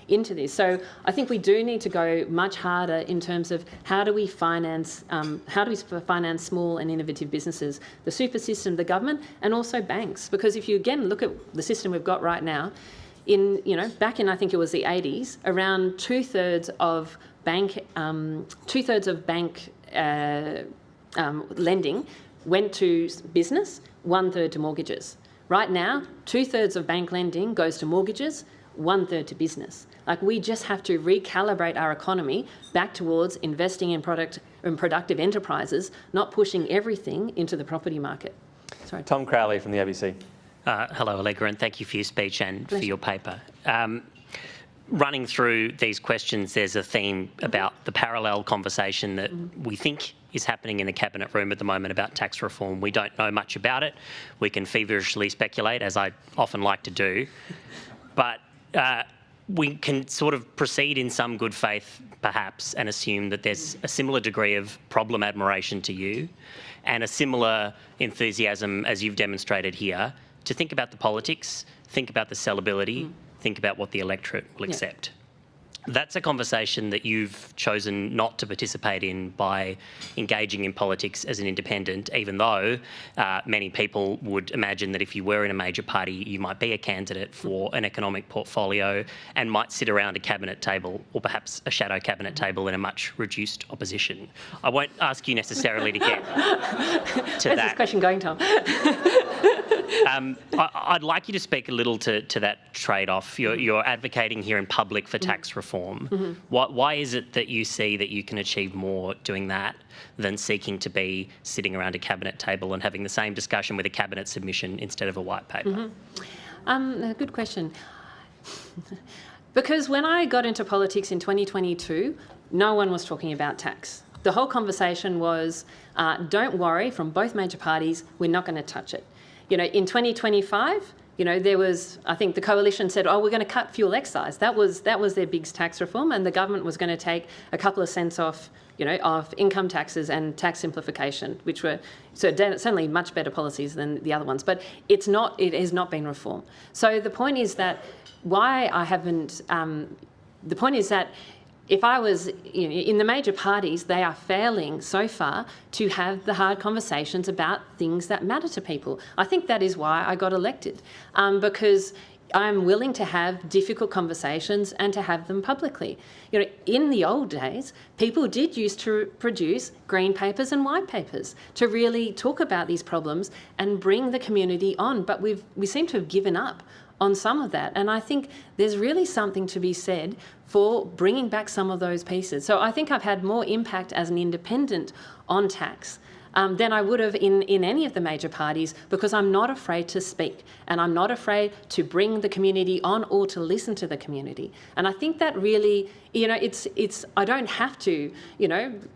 this. So I think we do need to go much harder in terms of how do we finance small and innovative businesses, the super system, the government, and also banks. Because if you again look at the system we've got right now, back in, I think it was the 80s, around two-thirds of bank lending went to business, 1/3 to mortgages. Right now, 2/3 of bank lending goes to mortgages, 1/3 to business. We just have to recalibrate our economy back towards investing in productive enterprises, not pushing everything into the property market. Sorry. Tom Crowley from the ABC. Hello, Allegra, and thank you for your speech and for your paper. Running through these questions, there's a theme about the parallel conversation that we think is happening in the Cabinet room at the moment about tax reform. We don't know much about it. We can feverishly speculate, as I often like to do. But we can sort of proceed in some good faith, perhaps, and assume that there's a similar degree of problem admiration to you and a similar enthusiasm, as you've demonstrated here, to think about the politics, think about the sellability, think about what the electorate will accept. That's a conversation that you've chosen not to participate in by engaging in politics as an independent, even though many people would imagine that if you were in a major party, you might be a candidate for an economic portfolio and might sit around a cabinet table, or perhaps a shadow cabinet table in a much reduced opposition. I won't ask you necessarily to get to Where's that. this question going, Tom? I'd like you to speak a little to that trade-off. You're advocating here in public for tax reform. Why is it that you see that you can achieve more doing that than seeking to be sitting around a cabinet table and having the same discussion with a cabinet submission instead of a white paper? Good question. Because when I got into politics in 2022, no one was talking about tax. The whole conversation was, don't worry, from both major parties, we're not going to touch it. In 2025, there was, I think the coalition said, we're going to cut fuel excise. That was their big tax reform, and the government was going to take a couple of cents off, off income taxes and tax simplification, which were certainly much better policies than the other ones. But it has not been reformed. So the point is that if I was in the major parties, they are failing so far to have the hard conversations about things that matter to people. I think that is why I got elected, because I'm willing to have difficult conversations and to have them publicly. In the old days, people did used to produce green papers and white papers to really talk about these problems and bring the community on, but we seem to have given up on some of that. And I think there's really something to be said for bringing back some of those pieces. So I think I've had more impact as an independent on tax than I would have in any of the major parties, because I'm not afraid to speak and I'm not afraid to bring the community on or to listen to the community. And I think that really, I don't have to,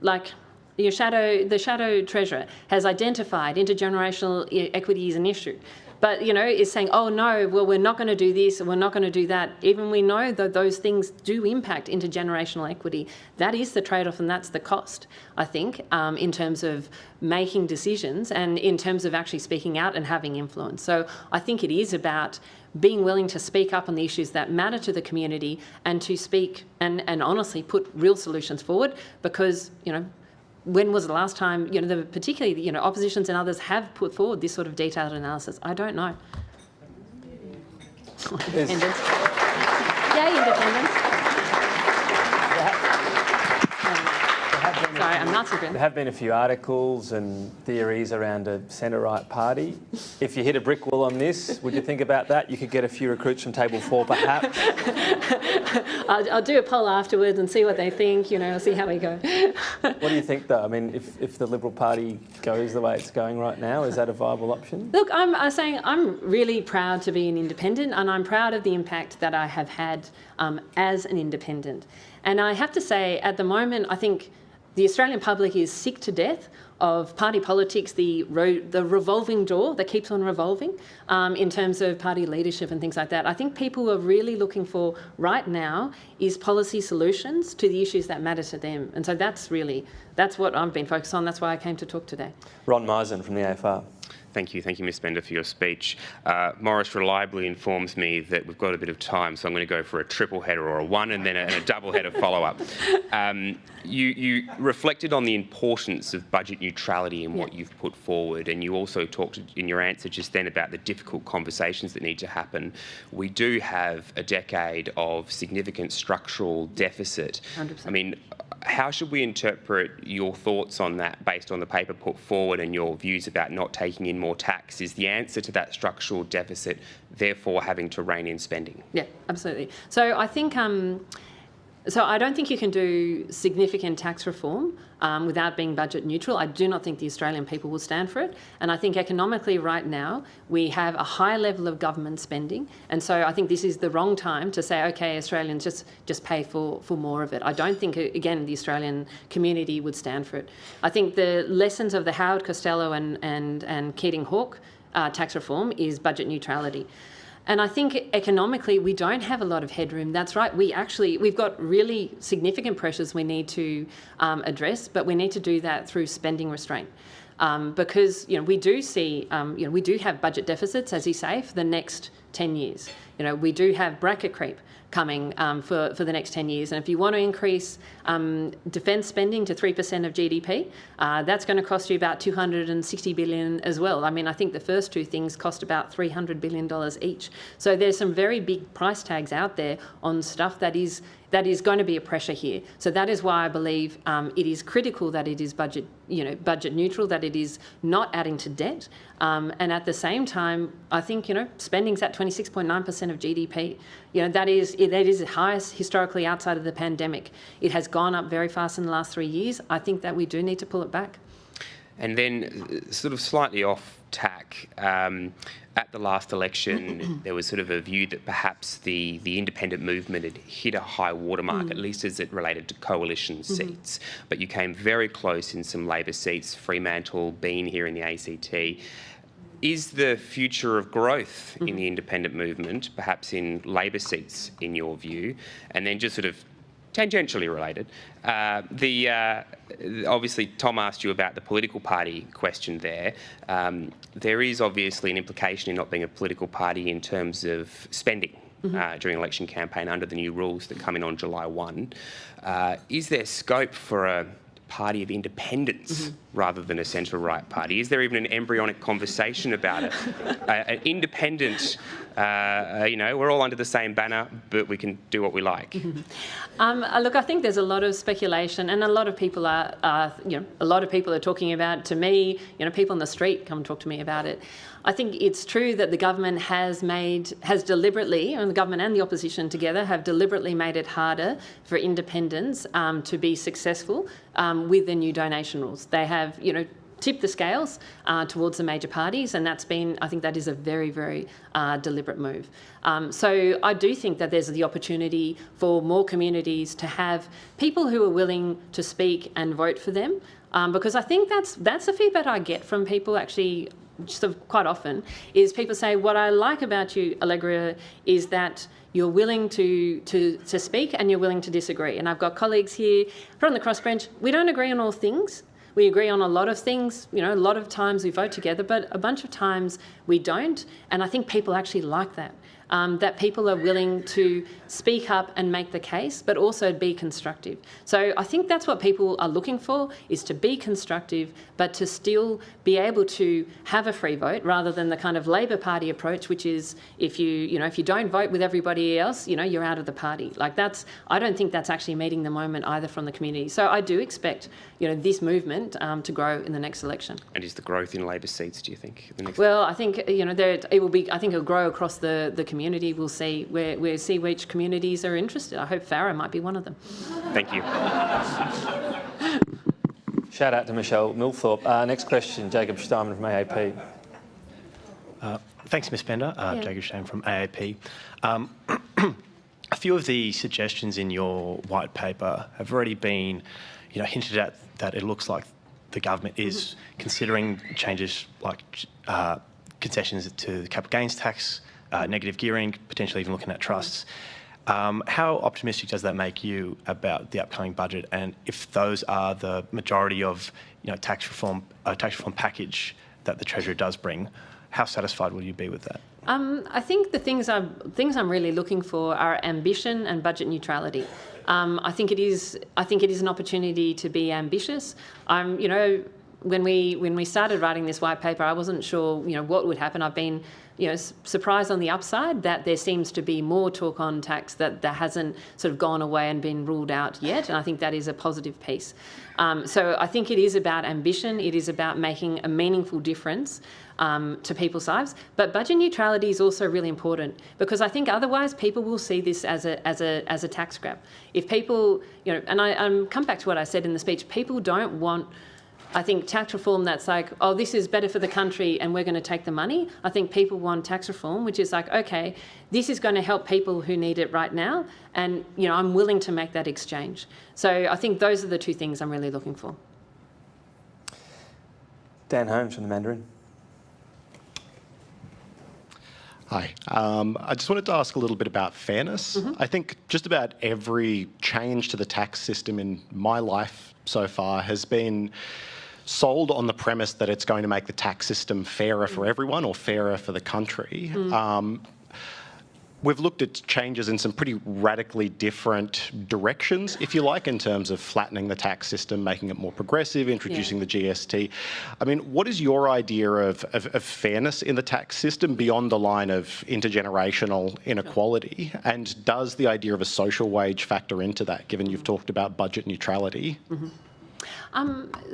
like the shadow treasurer has identified intergenerational equity as an issue. But, is saying, oh, no, well, we're not going to do this and we're not going to do that. Even we know that those things do impact intergenerational equity. That is the trade-off and that's the cost, I think, in terms of making decisions and in terms of actually speaking out and having influence. So I think it is about being willing to speak up on the issues that matter to the community and to speak and honestly put real solutions forward, because, when was the last time, particularly, oppositions and others have put forward this sort of detailed analysis? I don't know. Independence. Yay, independence. Sorry, I'm not super. There have been a few articles and theories around a centre-right party. If you hit a brick wall on this, would you think about that? You could get a few recruits from Table 4, perhaps. I'll do a poll afterwards and see what they think, see how we go. What do you think, though? I mean, if the Liberal Party goes the way it's going right now, is that a viable option? Look, I'm saying I'm really proud to be an independent, and I'm proud of the impact that I have had as an independent. And I have to say, at the moment, I think the Australian public is sick to death of party politics, the revolving door that keeps on revolving in terms of party leadership and things like that. I think people are really looking for right now is policy solutions to the issues that matter to them. And so that's what I've been focused on. That's why I came to talk today. Ron Marsden from the AFR. Thank you, Ms Spender, for your speech. Morris reliably informs me that we've got a bit of time, so I'm going to go for a triple header or a one and then a double header follow-up. You reflected on the importance of budget neutrality in what you've put forward, and you also talked in your answer just then about the difficult conversations that need to happen. We do have a decade of significant structural deficit. 100%. I mean, how should we interpret your thoughts on that based on the paper put forward and your views about not taking in more tax? Is the answer to that structural deficit therefore having to rein in spending? Yeah, absolutely. So I think, so I don't think you can do significant tax reform without being budget neutral. I do not think the Australian people will stand for it. And I think economically right now, we have a high level of government spending. And so I think this is the wrong time to say, okay, Australians just pay for more of it. I don't think, again, the Australian community would stand for it. I think the lessons of the Howard Costello and Keating Hawke tax reform is budget neutrality. And I think economically, we don't have a lot of headroom. That's right. We've got really significant pressures we need to address, but we need to do that through spending restraint. Because, we do see, we do have budget deficits, as you say, for the next 10 years. We do have bracket creep coming for the next 10 years. And if you want to increase defence spending to 3% of GDP, that's going to cost you about $260 billion as well. I mean, I think the first two things cost about $300 billion each. So there's some very big price tags out there on stuff that is going to be a pressure here. So that is why I believe it is critical that it is budget neutral, that it is not adding to debt. And at the same time, I think, spending's at 26.9% of GDP. That is the highest historically outside of the pandemic. It has gone up very fast in the last 3 years. I think that we do need to pull it back. And then sort of slightly off tack, at the last election, there was sort of a view that perhaps the independent movement had hit a high watermark, at least as it related to coalition seats. But you came very close in some Labor seats, Fremantle, Bean here in the ACT. Is the future of growth in the independent movement, perhaps in Labor seats, in your view? And then just sort of tangentially related, obviously Tom asked you about the political party question there. There is obviously an implication in not being a political party in terms of spending during election campaign under the new rules that come in on July 1. Is there scope for a party of independence rather than a centre-right party? Is there even an embryonic conversation about it? An independent, we're all under the same banner, but we can do what we like. Look, I think there's a lot of speculation, and a lot of people are talking about, to me, people on the street come talk to me about it. I think it's true that the government has deliberately, and the government and the opposition together have deliberately made it harder for independents to be successful with the new donation rules. They have, tipped the scales towards the major parties, and I think that is a very, very deliberate move. So I do think that there's the opportunity for more communities to have people who are willing to speak and vote for them, because I think that's the feedback I get from people actually. Sort of quite often is people say, what I like about you, Allegra, is that you're willing to speak and you're willing to disagree. And I've got colleagues here from the crossbench. We don't agree on all things. We agree on a lot of things. A lot of times we vote together, but a bunch of times we don't. And I think people actually like that. That people are willing to speak up and make the case, but also be constructive. So I think that's what people are looking for, is to be constructive, but to still be able to have a free vote, rather than the kind of Labor Party approach, which is if you don't vote with everybody else, you're out of the party. I don't think that's actually meeting the moment either from the community. So I do expect, this movement to grow in the next election. And is the growth in Labor seats, do you think? Well, I think, it will be. I think it'll grow across the community. We'll see which communities are interested. I hope Farrer might be one of them. Thank you. Shout out to Michelle Milthorpe. Next question, Jacob Steinman from AAP. Thanks, Ms. Spender. Jacob Steinman from AAP. A few of the suggestions in your white paper have already been, hinted at, that it looks like the government is considering changes like concessions to the capital gains tax, negative gearing, potentially even looking at trusts. How optimistic does that make you about the upcoming budget, and if those are the majority of tax reform package that the Treasury does bring, how satisfied will you be with that? I think the things I'm really looking for are ambition and budget neutrality. I think it is an opportunity to be ambitious. When we started writing this white paper, I wasn't sure what would happen. I've been surprised on the upside that there seems to be more talk on tax that hasn't sort of gone away and been ruled out yet, and I think that is a positive piece. So I think it is about ambition. It is about making a meaningful difference to people's lives. But budget neutrality is also really important, because I think otherwise people will see this as a tax grab. If people, and I come back to what I said in the speech, people don't want, I think, tax reform that's like, oh, this is better for the country and we're going to take the money. I think people want tax reform which is like, okay, this is going to help people who need it right now, and I'm willing to make that exchange. So I think those are the two things I'm really looking for. Dan Holmes from the Mandarin. Hi. I just wanted to ask a little bit about fairness. I think just about every change to the tax system in my life so far has been sold on the premise that it's going to make the tax system fairer for everyone, or fairer for the country. We've looked at changes in some pretty radically different directions, if you like, in terms of flattening the tax system, making it more progressive, introducing the GST. I mean, what is your idea of fairness in the tax system beyond the line of intergenerational inequality? And does the idea of a social wage factor into that, given you've talked about budget neutrality?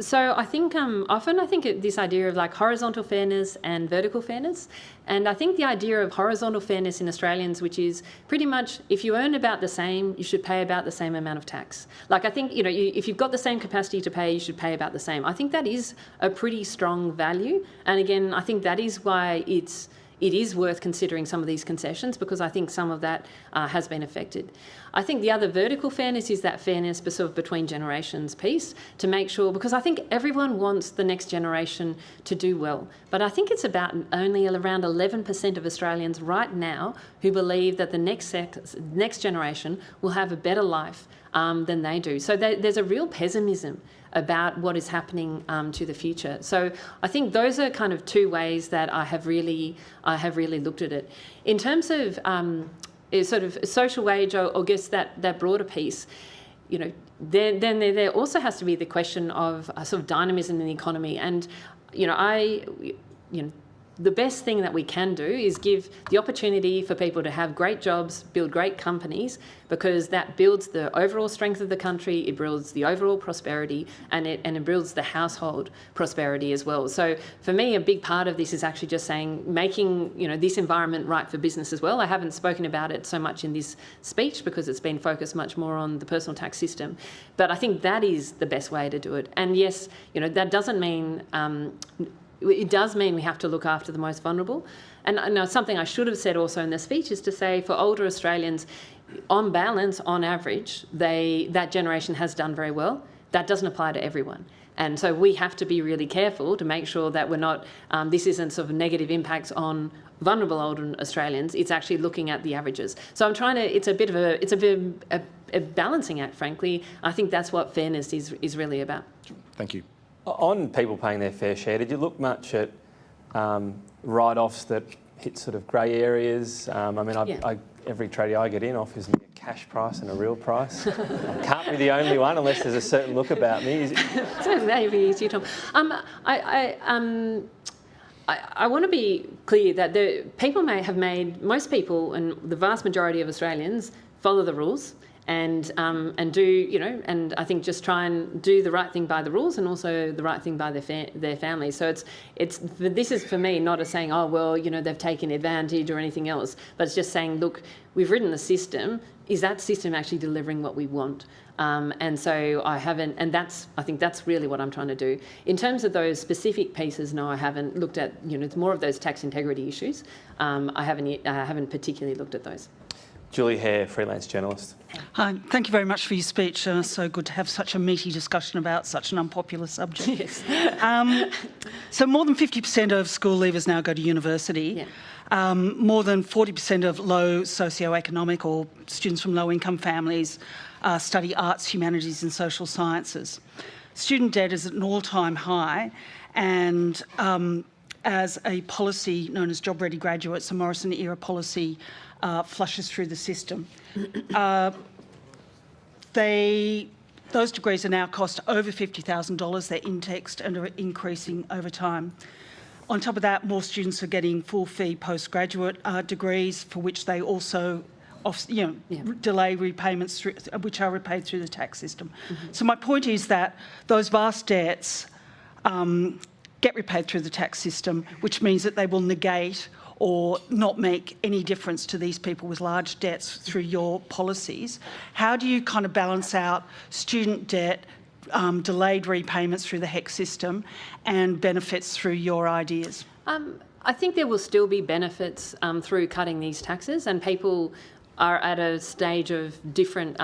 So I think often this idea of like horizontal fairness and vertical fairness, and I think the idea of horizontal fairness in Australians, which is pretty much if you earn about the same, you should pay about the same amount of tax. Like I think, if you've got the same capacity to pay, you should pay about the same. I think that is a pretty strong value, and again, I think that is why it is worth considering some of these concessions, because I think some of that has been affected. I think the other vertical fairness is that fairness sort of between generations piece, to make sure, because I think everyone wants the next generation to do well. But I think it's about only around 11% of Australians right now who believe that the next generation will have a better life than they do. So there's a real pessimism about what is happening to the future. So I think those are kind of two ways that I have really looked at it. In terms of sort of social wage, or guess that broader piece, then there also has to be the question of a sort of dynamism in the economy. And, the best thing that we can do is give the opportunity for people to have great jobs, build great companies, because that builds the overall strength of the country, it builds the overall prosperity, and it builds the household prosperity as well. So for me, a big part of this is actually just saying, making this environment right for business as well. I haven't spoken about it so much in this speech because it's been focused much more on the personal tax system, but I think that is the best way to do it. And yes, that doesn't mean it does mean we have to look after the most vulnerable. And something I should have said also in the speech is to say, for older Australians, on balance, on average, that generation has done very well. That doesn't apply to everyone. And so we have to be really careful to make sure that we're not, this isn't sort of negative impacts on vulnerable older Australians. It's actually looking at the averages. So I'm trying to, it's a bit of a balancing act, frankly. I think that's what fairness is really about. Thank you. On people paying their fair share, did you look much at write-offs that hit sort of grey areas? Every tradie I get in offers me a cash price and a real price. I can't be the only one unless there's a certain look about me. So maybe easy, Tom. I want to be clear that most people and the vast majority of Australians follow the rules. And do and I think just try and do the right thing by the rules and also the right thing by their families. So this is for me not a saying, oh well, they've taken advantage or anything else, but it's just saying, look, we've written the system. Is that system actually delivering what we want? And so I haven't, and I think that's really what I'm trying to do. In terms of those specific pieces, no, I haven't looked at it's more of those tax integrity issues. I haven't particularly looked at those. Julie Hare, freelance journalist. Hi, thank you very much for your speech. So good to have such a meaty discussion about such an unpopular subject. Yes. So more than 50% of school leavers now go to university. Yeah. More than 40% of low socioeconomic or students from low-income families study arts, humanities and social sciences. Student debt is at an all-time high, and as a policy known as job-ready graduates, a Morrison-era policy flushes through the system. Those degrees are now cost over $50,000. They're indexed and are increasing over time. On top of that, more students are getting full-fee postgraduate degrees, for which they also delay repayments, which are repaid through the tax system. Mm-hmm. So my point is that those vast debts get repaid through the tax system, which means that they will negate or not make any difference to these people with large debts through your policies. How do you kind of balance out student debt, delayed repayments through the HEC system, and benefits through your ideas? I think there will still be benefits through cutting these taxes, and people are at a stage of different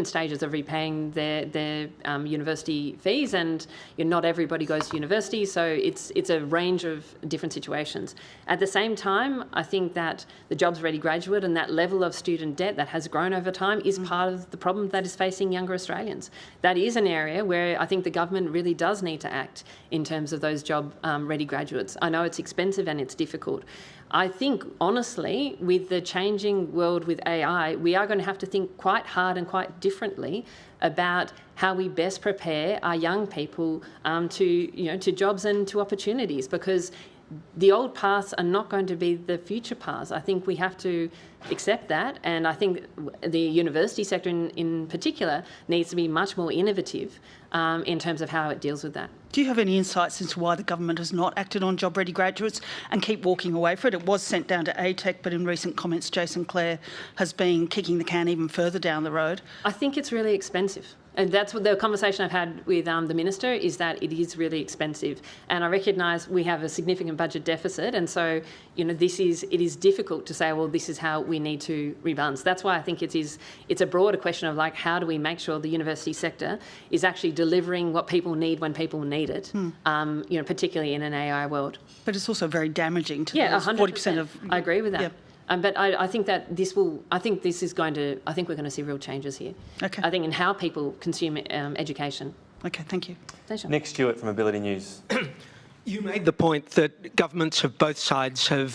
stages of repaying their university fees, and not everybody goes to university, so it's a range of different situations. At the same time, I think that the jobs ready graduate and that level of student debt that has grown over time is part of the problem that is facing younger Australians. That is an area where I think the government really does need to act in terms of those job ready graduates. I know it's expensive and it's difficult. I think, honestly, with the changing world with AI, we are going to have to think quite hard and quite differently about how we best prepare our young people to jobs and to opportunities, because the old paths are not going to be the future paths. I think we have to accept that, and I think the university sector in particular needs to be much more innovative in terms of how it deals with that. Do you have any insights into why the government has not acted on job-ready graduates and keep walking away from it? It was sent down to ATEC, but in recent comments, Jason Clare has been kicking the can even further down the road. I think it's really expensive. And that's what the conversation I've had with the Minister is, that it is really expensive. And I recognise we have a significant budget deficit, and so it is difficult to say, well, this is how we need to rebalance. That's why I think it's a broader question of how do we make sure the university sector is actually delivering what people need when people need it, particularly in an AI world. But it's also very damaging to those 40% of... I agree with that. Yep. But I think that I think we're going to see real changes here. Okay. I think in how people consume education. Okay, thank you. Pleasure. Nick Stewart from Ability News. You made the point that governments of both sides have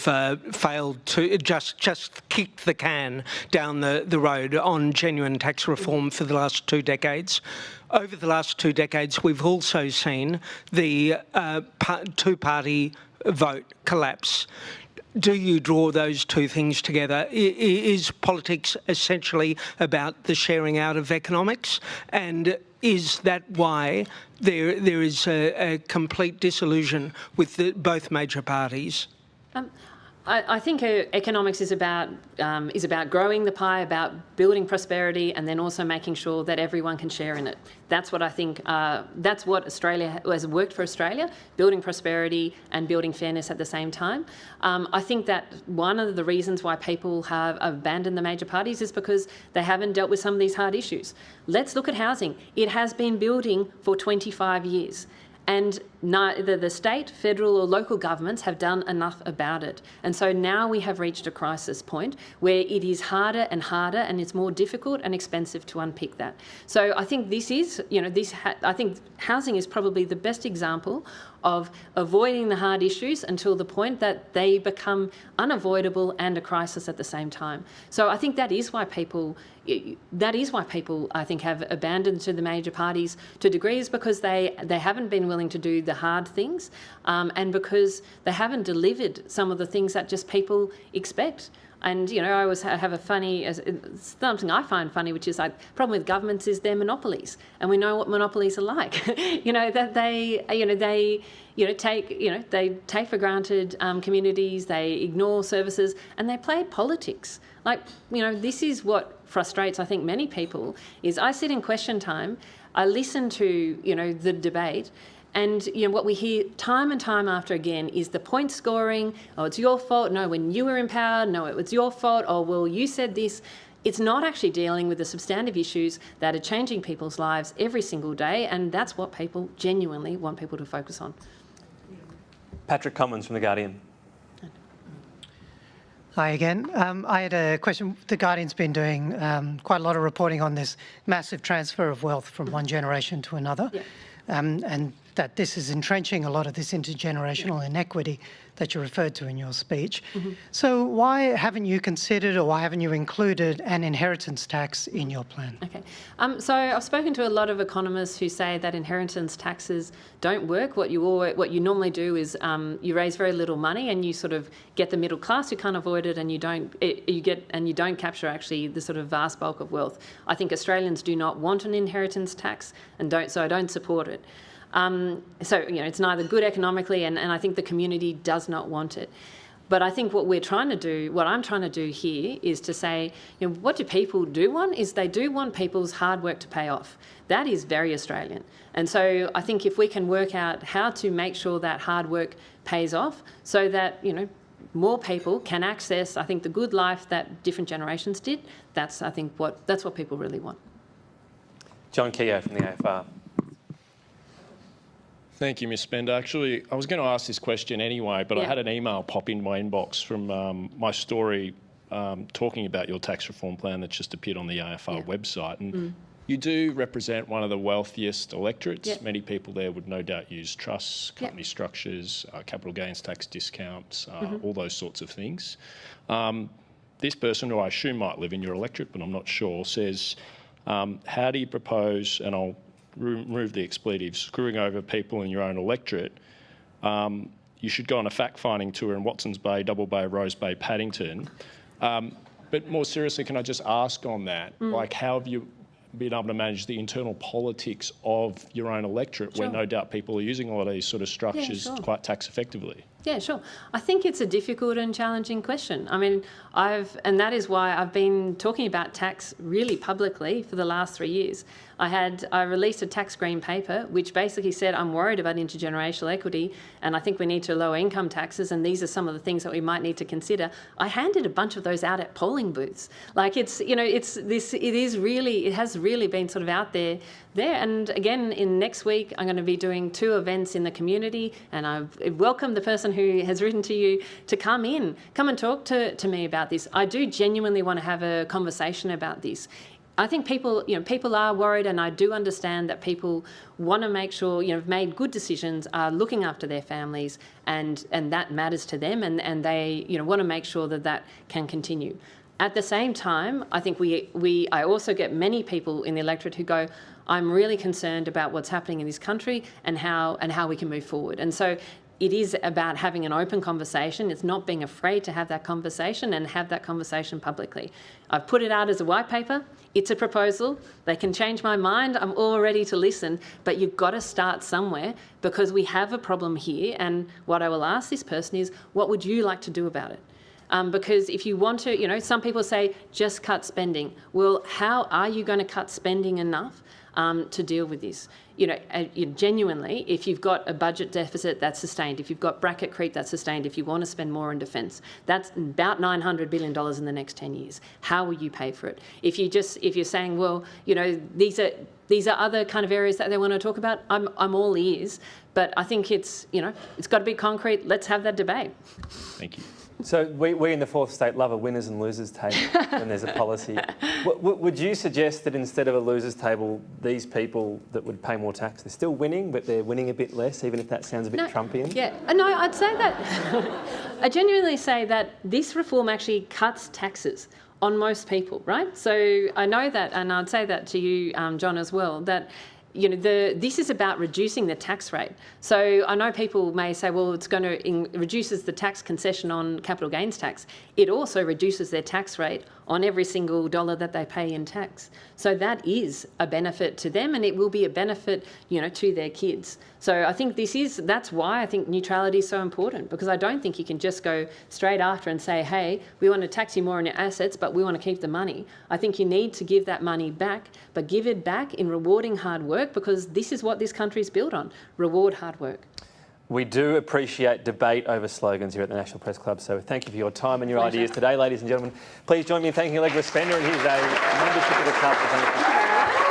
failed to just kick the can down the road on genuine tax reform for the last 2 decades. Over the last 2 decades, we've also seen the two-party vote collapse. Do you draw those two things together? Is politics essentially about the sharing out of economics? And is that why there is a complete disillusion with both major parties? I think economics is about growing the pie, about building prosperity, and then also making sure that everyone can share in it. That's what I think. That's what Australia has worked for Australia: building prosperity and building fairness at the same time. I think that one of the reasons why people have abandoned the major parties is because they haven't dealt with some of these hard issues. Let's look at housing. It has been building for 25 years. And neither the state, federal or local governments have done enough about it. And so now we have reached a crisis point where it is harder and harder, and it's more difficult and expensive to unpick that. So I think this is, I think housing is probably the best example of avoiding the hard issues until the point that they become unavoidable and a crisis at the same time. So I think that is why people, I think, have abandoned to the major parties to degrees, because they haven't been willing to do the hard things, and because they haven't delivered some of the things that just people expect. And, I always have something I find funny, which is like, the problem with governments is they're monopolies. And we know what monopolies are like. That they take for granted communities, they ignore services, and they play politics. This is what frustrates, I think, many people, is I sit in question time, I listen to, the debate, and what we hear time and time after again is the point scoring. Oh, it's your fault. No, when you were in power. No, it was your fault. Oh, well, you said this. It's not actually dealing with the substantive issues that are changing people's lives every single day, and that's what people genuinely want people to focus on. Patrick Cummins from The Guardian. Hi again. I had a question. The Guardian's been doing quite a lot of reporting on this massive transfer of wealth from one generation to another, and that this is entrenching a lot of this intergenerational inequity that you referred to in your speech. So why haven't you considered, or why haven't you included an inheritance tax in your plan? Okay. So I've spoken to a lot of economists who say that inheritance taxes don't work. What you normally do is you raise very little money and you sort of get the middle class who can't avoid it, and you don't capture actually the sort of vast bulk of wealth. I think Australians do not want an inheritance tax, and so I don't support it. It's neither good economically, and I think the community does not want it. But I think what I'm trying to do here is to say, what do people do want? Is they do want people's hard work to pay off. That is very Australian. And so I think if we can work out how to make sure that hard work pays off, so that, more people can access, I think, the good life that different generations did, that's what people really want. John Keogh from the AFR. Thank you, Ms Spender. Actually, I was going to ask this question anyway, but I had an email pop in my inbox from my story talking about your tax reform plan that's just appeared on the AFR website. And you do represent one of the wealthiest electorates. Many people there would no doubt use trusts, company structures, capital gains tax discounts, all those sorts of things. This person, who I assume might live in your electorate, but I'm not sure, says, how do you propose, and I'll remove the expletives, screwing over people in your own electorate? You should go on a fact-finding tour in Watsons Bay, Double Bay, Rose Bay, Paddington. But more seriously, can I just ask on that, how have you been able to manage the internal politics of your own electorate, where no doubt people are using a lot of these sort of structures quite tax effectively? Yeah, sure. I think it's a difficult and challenging question. I mean, and that is why I've been talking about tax really publicly for the last 3 years. I released a tax green paper which basically said I'm worried about intergenerational equity, and I think we need to lower income taxes, and these are some of the things that we might need to consider. I handed a bunch of those out at polling booths. It has really been sort of out there. And again, next week I'm going to be doing 2 events in the community, and I welcome the person who has written to you to come and talk to me about this. I do genuinely want to have a conversation about this. I think people are worried, and I do understand that people want to make sure, have made good decisions, are looking after their families, and that matters to them, and they, want to make sure that can continue. At the same time, I think I also get many people in the electorate who go, I'm really concerned about what's happening in this country and how we can move forward. And so it is about having an open conversation. It's not being afraid to have that conversation and have that conversation publicly. I've put it out as a white paper. It's a proposal. They can change my mind. I'm all ready to listen, but you've got to start somewhere because we have a problem here. And what I will ask this person is, what would you like to do about it? Because if you want to, some people say just cut spending. Well, how are you going to cut spending enough to deal with this? Genuinely, if you've got a budget deficit that's sustained, if you've got bracket creep that's sustained, if you want to spend more on defence, that's about $900 billion in the next 10 years. How will you pay for it? If you're saying, well, these are other kind of areas that they want to talk about, I'm all ears. But I think it's got to be concrete. Let's have that debate. Thank you. So we in the fourth state love a winners and losers table when there's a policy. Would you suggest that instead of a losers table, these people that would pay more tax, they're still winning, but they're winning a bit less, even if that sounds a bit Trumpian? Yeah, no, I'd say that. I genuinely say that this reform actually cuts taxes on most people, right? So I know that, and I'd say that to you, John, as well, that this is about reducing the tax rate. So I know people may say, well, it's going to reduces the tax concession on capital gains tax. It also reduces their tax rate on every single dollar that they pay in tax. So that is a benefit to them, and it will be a benefit, to their kids. So I think that's why I think neutrality is so important, because I don't think you can just go straight after and say, hey, we want to tax you more on your assets, but we want to keep the money. I think you need to give that money back, but give it back in rewarding hard work, because this is what this country is built on, reward hard work. We do appreciate debate over slogans here at the National Press Club, so thank you for your time and your ideas today, ladies and gentlemen. Please join me in thanking Allegra Spender and his membership of the club.